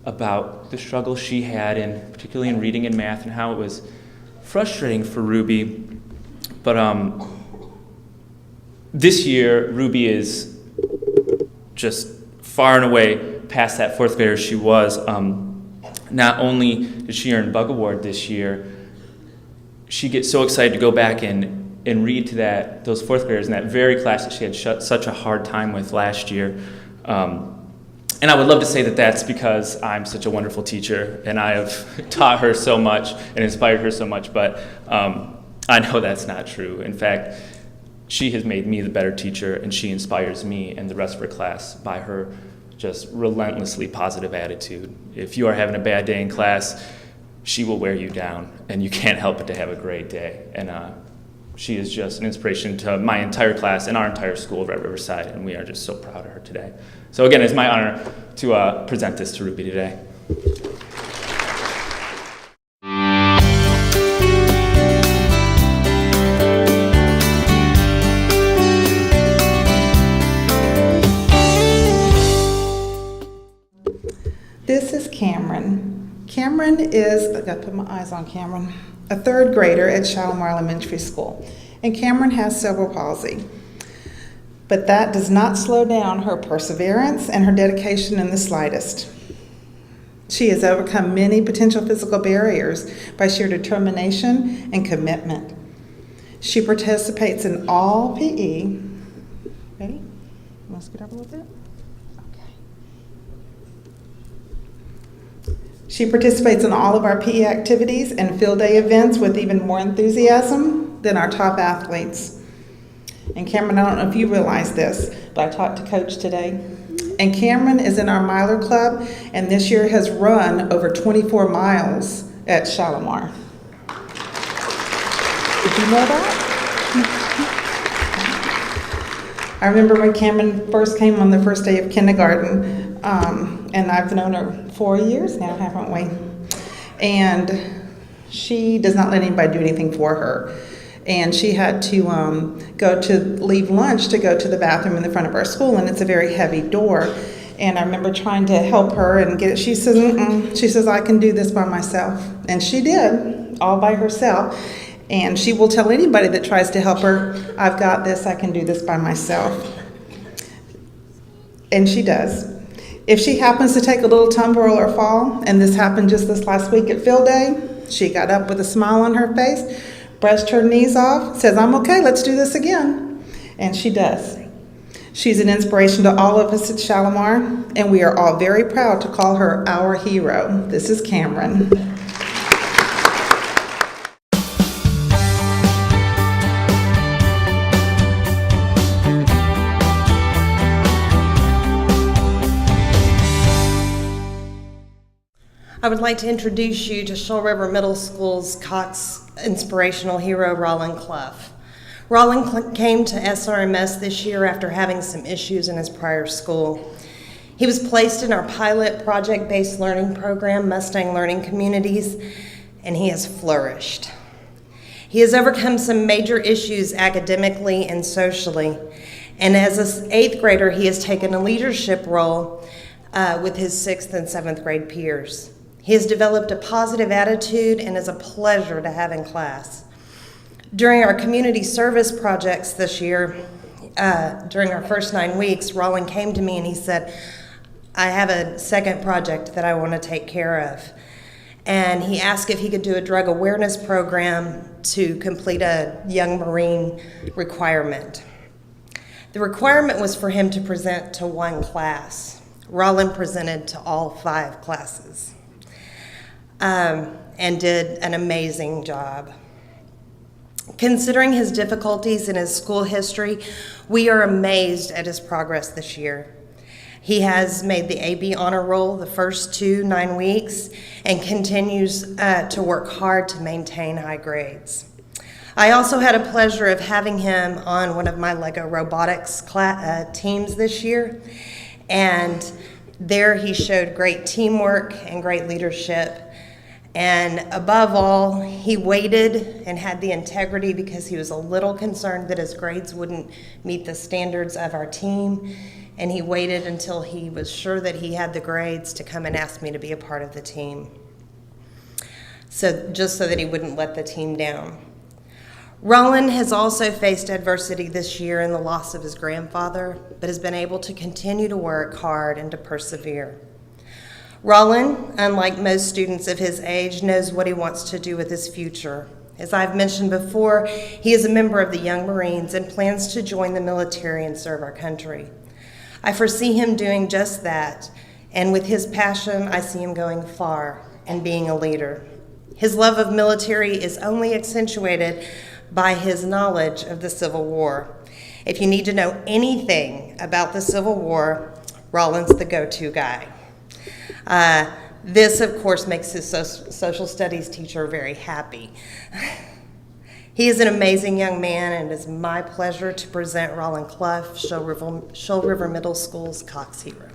about the struggles she had, particularly in reading and math, and how it was frustrating for Ruby. But this year, Ruby is just far and away past that fourth grader she was. Not only did she earn Bug Award this year, she gets so excited to go back and read to those fourth graders in that very class that she had such a hard time with last year. And I would love to say that that's because I'm such a wonderful teacher and I have taught her so much and inspired her so much, but I know that's not true. In fact, she has made me the better teacher, and she inspires me and the rest of her class by her just relentlessly positive attitude. If you are having a bad day in class, she will wear you down, and you can't help but to have a great day. And she is just an inspiration to my entire class and our entire school of Red Riverside, and we are just so proud of her today. So again, it's my honor to present this to Ruby today. This is Cameron. Cameron is, I gotta put my eyes on Cameron, a third grader at Shalimar Elementary School. And Cameron has cerebral palsy. But that does not slow down her perseverance and her dedication in the slightest. She has overcome many potential physical barriers by sheer determination and commitment. She participates in all PE. Ready? Let's get up a little bit. She participates in all of our PE activities and field day events with even more enthusiasm than our top athletes. And Cameron, I don't know if you realize this, but I talked to Coach today. And Cameron is in our Miler Club, and this year has run over 24 miles at Shalimar. Did you know that? I remember when Cameron first came on the first day of kindergarten, and I've known her 4 years now, haven't we? And she does not let anybody do anything for her. And she had to leave lunch to go to the bathroom in the front of our school, and it's a very heavy door. And I remember trying to help her and get it. She says, She says, "I can do this by myself." And she did, all by herself. And she will tell anybody that tries to help her, "I've got this, I can do this by myself." And she does. If she happens to take a little tumble or fall, and this happened just this last week at field day, she got up with a smile on her face, brushed her knees off, says, "I'm okay, let's do this again." And she does. She's an inspiration to all of us at Shalimar, and we are all very proud to call her our hero. This is Cameron. I would like to introduce you to Shoal River Middle School's Cox Inspirational Hero, Rolland Clough. Rolland came to SRMS this year after having some issues in his prior school. He was placed in our pilot project-based learning program, Mustang Learning Communities, and he has flourished. He has overcome some major issues academically and socially, and as an 8th grader, he has taken a leadership role with his 6th and 7th grade peers. He has developed a positive attitude and is a pleasure to have in class. During our community service projects this year, during our first 9 weeks, Rolland came to me and he said, I have a second project that I want to take care of. And he asked if he could do a drug awareness program to complete a young Marine requirement. The requirement was for him to present to one class. Rolland presented to all 5 classes and did an amazing job. Considering his difficulties in his school history, we are amazed at his progress this year. He has made the AB honor roll the first 9 weeks and continues to work hard to maintain high grades. I also had a pleasure of having him on one of my Lego robotics teams this year, and there he showed great teamwork and great leadership. And above all, he waited and had the integrity because he was a little concerned that his grades wouldn't meet the standards of our team. And he waited until he was sure that he had the grades to come and ask me to be a part of the team. So just so that he wouldn't let the team down. Rolland has also faced adversity this year in the loss of his grandfather, but has been able to continue to work hard and to persevere. Rolland, unlike most students of his age, knows what he wants to do with his future. As I've mentioned before, he is a member of the Young Marines and plans to join the military and serve our country. I foresee him doing just that, and with his passion, I see him going far and being a leader. His love of military is only accentuated by his knowledge of the Civil War. If you need to know anything about the Civil War, Rolland's the go-to guy. This, of course, makes his social studies teacher very happy. He is an amazing young man, and it is my pleasure to present Rolland Clough, Shoal River Middle School's Cox Hero.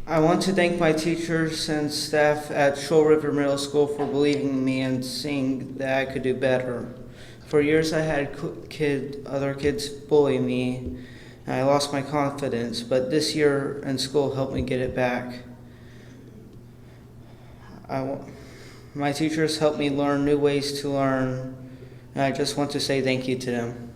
I want to thank my teachers and staff at Shoal River Middle School for believing in me and seeing that I could do better. For years I had other kids bully me, and I lost my confidence, but this year in school helped me get it back. My teachers helped me learn new ways to learn, and I just want to say thank you to them.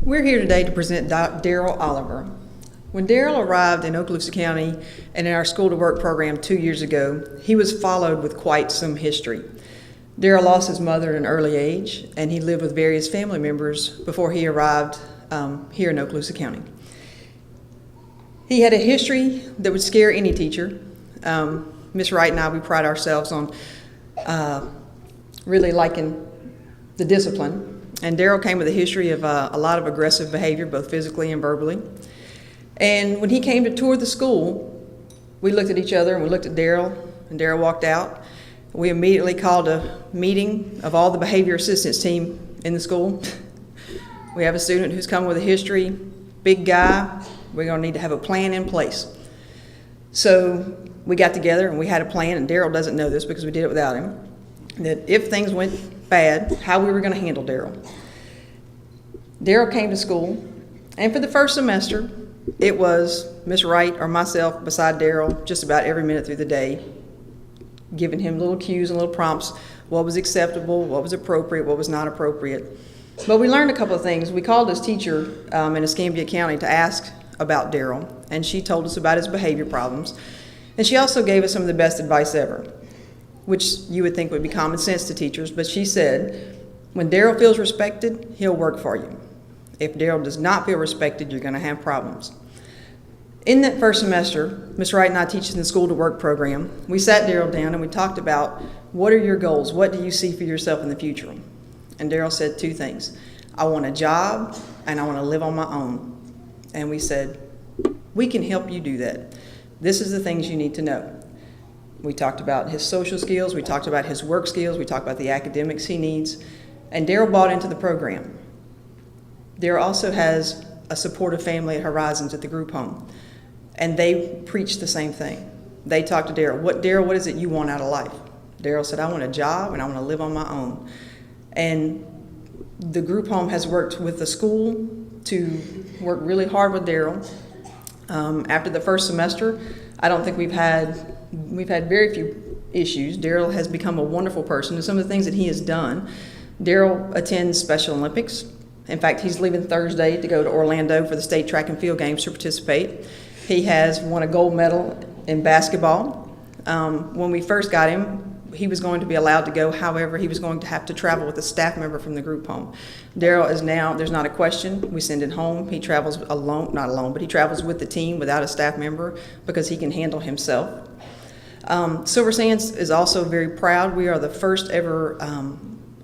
We're here today to present Daryl Oliver. When Daryl arrived in Okaloosa County and in our School to Work program 2 years ago, he was followed with quite some history. Daryl lost his mother at an early age, and he lived with various family members before he arrived here in Okaloosa County. He had a history that would scare any teacher. Miss Wright and I, we pride ourselves on really liking the discipline. And Daryl came with a history of a lot of aggressive behavior, both physically and verbally. And when he came to tour the school, we looked at each other and we looked at Daryl, and Daryl walked out. We immediately called a meeting of all the behavior assistance team in the school. We have a student who's come with a history, big guy. We're going to need to have a plan in place. So we got together and we had a plan, and Daryl doesn't know this because we did it without him, that if things went bad, how we were going to handle Daryl. Daryl came to school, and for the first semester, it was Miss Wright or myself beside Daryl just about every minute through the day, giving him little cues and little prompts, what was acceptable, what was appropriate, what was not appropriate. But we learned a couple of things. We called his teacher in Escambia County to ask about Daryl, and she told us about his behavior problems. And she also gave us some of the best advice ever, which you would think would be common sense to teachers, but she said, when Daryl feels respected, he'll work for you. If Daryl does not feel respected, you're going to have problems. In that first semester, Ms. Wright and I teach in the School to Work program. We sat Daryl down and we talked about, what are your goals? What do you see for yourself in the future? And Daryl said two things. I want a job and I want to live on my own. And we said, we can help you do that. This is the things you need to know. We talked about his social skills, we talked about his work skills, we talked about the academics he needs, and Daryl bought into the program. Daryl also has a supportive family at Horizons at the group home, and they preach the same thing. They talked to Daryl, what is it you want out of life? Daryl said, I want a job and I want to live on my own. And the group home has worked with the school to work really hard with Daryl. After the first semester, I don't think we've had very few issues. Daryl has become a wonderful person, and some of the things that he has done. Daryl attends Special Olympics. In fact, he's leaving Thursday to go to Orlando for the state track and field games to participate. He has won a gold medal in basketball. When we first got him, he was going to be allowed to go. However, he was going to have to travel with a staff member from the group home. Daryl is now, there's not a question. We send him home. He travels alone, not alone, but he travels with the team without a staff member because he can handle himself. Silver Sands is also very proud. We are the first ever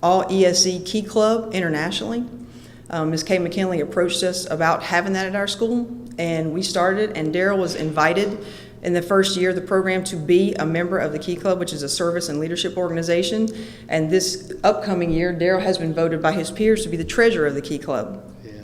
all ESC Key Club internationally. Ms. Kay McKinley approached us about having that at our school, and we started, and Daryl was invited in the first year of the program to be a member of the Key Club, which is a service and leadership organization. And this upcoming year, Daryl has been voted by his peers to be the treasurer of the Key Club. Yeah.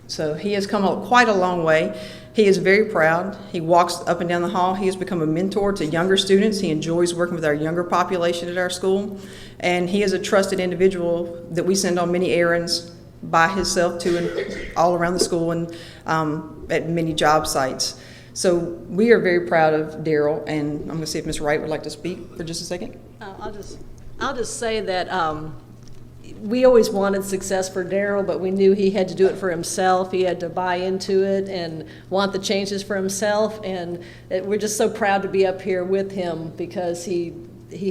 So he has come quite a long way. He is very proud. He walks up and down the hall. He has become a mentor to younger students. He enjoys working with our younger population at our school. And he is a trusted individual that we send on many errands by himself to and all around the school and at many job sites. So we are very proud of Daryl, and I'm going to see if Ms. Wright would like to speak for just a second. I'll just say that we always wanted success for Daryl, but we knew he had to do it for himself. He had to buy into it and want the changes for himself, and we're just so proud to be up here with him because he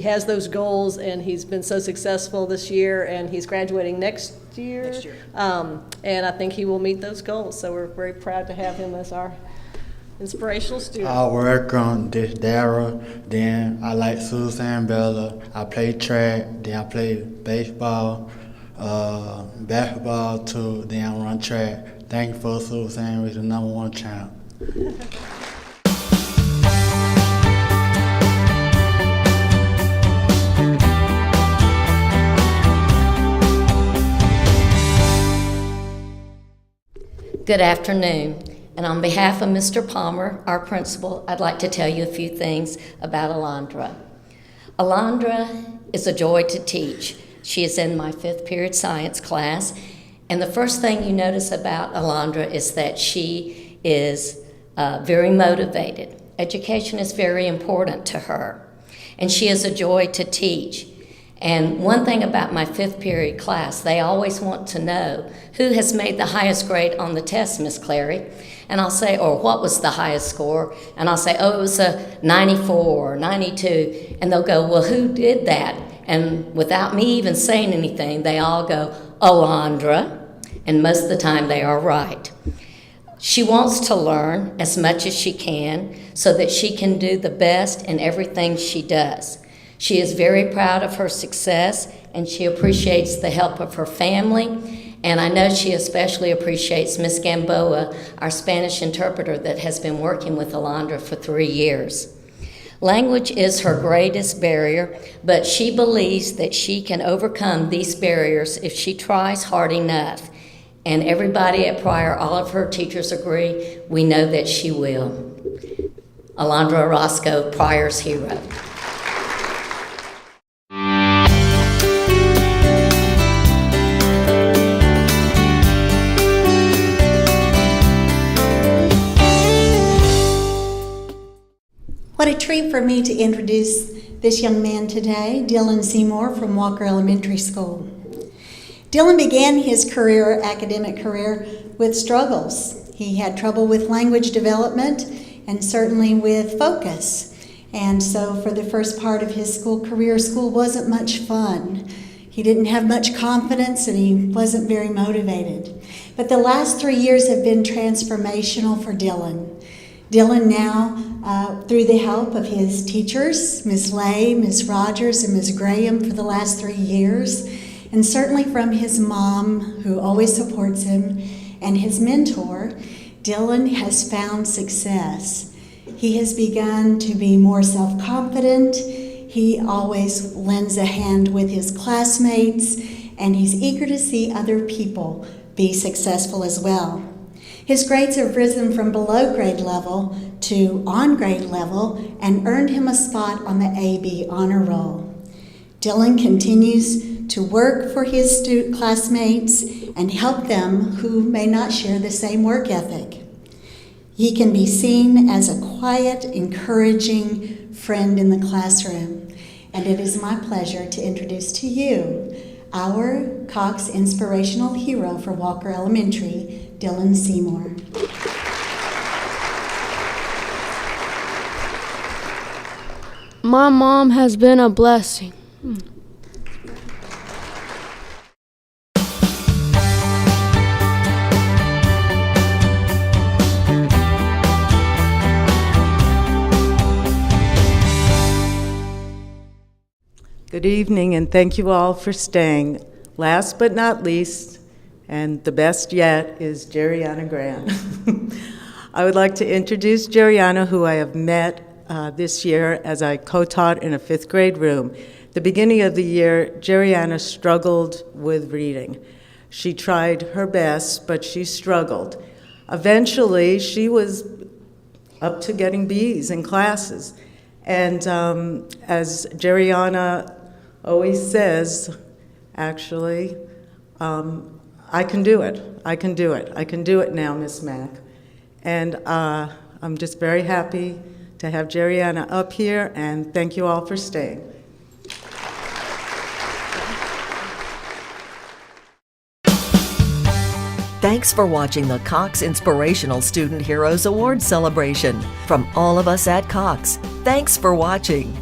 has those goals, and he's been so successful this year, and he's graduating next year. And I think he will meet those goals, so we're very proud to have him as our inspirational student. I work on this Daryl, then I like Susan Bella. I play track, then I play baseball, basketball too, then I run track. Thank you for Susan, we're the #1 champ. Good afternoon. And on behalf of Mr. Palmer, our principal, I'd like to tell you a few things about Alandra. Alandra is a joy to teach. She is in my 5th period science class, and the first thing you notice about Alandra is that she is very motivated. Education is very important to her, and she is a joy to teach. And one thing about my 5th period class, they always want to know who has made the highest grade on the test, Miss Clary. And I'll say, or what was the highest score? And I'll say, oh, it was a 94 or 92. And they'll go, well, who did that? And without me even saying anything, they all go, Alandra. And most of the time they are right. She wants to learn as much as she can so that she can do the best in everything she does. She is very proud of her success, and she appreciates the help of her family. And I know she especially appreciates Miss Gamboa, our Spanish interpreter that has been working with Alandra for 3 years. Language is her greatest barrier, but she believes that she can overcome these barriers if she tries hard enough. And everybody at Pryor, all of her teachers agree, we know that she will. Alandra Orozco, Pryor's hero. What a treat for me to introduce this young man today, Dylan Seymour from Walker Elementary School. Dylan began his academic career, with struggles. He had trouble with language development and certainly with focus. And so for the first part of his school career, school wasn't much fun. He didn't have much confidence and he wasn't very motivated. But the last 3 years have been transformational for Dylan. Dylan now, through the help of his teachers, Ms. Lay, Ms. Rogers, and Ms. Graham for the last 3 years, and certainly from his mom, who always supports him, and his mentor, Dylan has found success. He has begun to be more self-confident. He always lends a hand with his classmates, and he's eager to see other people be successful as well. His grades have risen from below grade level to on grade level and earned him a spot on the AB honor roll. Dylan continues to work for his classmates and help them who may not share the same work ethic. He can be seen as a quiet, encouraging friend in the classroom. And it is my pleasure to introduce to you our Cox Inspirational Hero for Walker Elementary, Dylan Seymour. My mom has been a blessing. Good evening, and thank you all for staying. Last but not least, and the best yet, is Jeriana Grant. I would like to introduce Jeriana, who I have met this year as I co-taught in a 5th grade room. The beginning of the year, Jeriana struggled with reading. She tried her best, but she struggled. Eventually, she was up to getting B's in classes. And as Jeriana always says, actually, I can do it. I can do it. I can do it now, Miss Mack. And I'm just very happy to have Jeriana up here, and thank you all for staying. Thanks for watching the Cox Inspirational Student Heroes Award Celebration. From all of us at Cox, thanks for watching.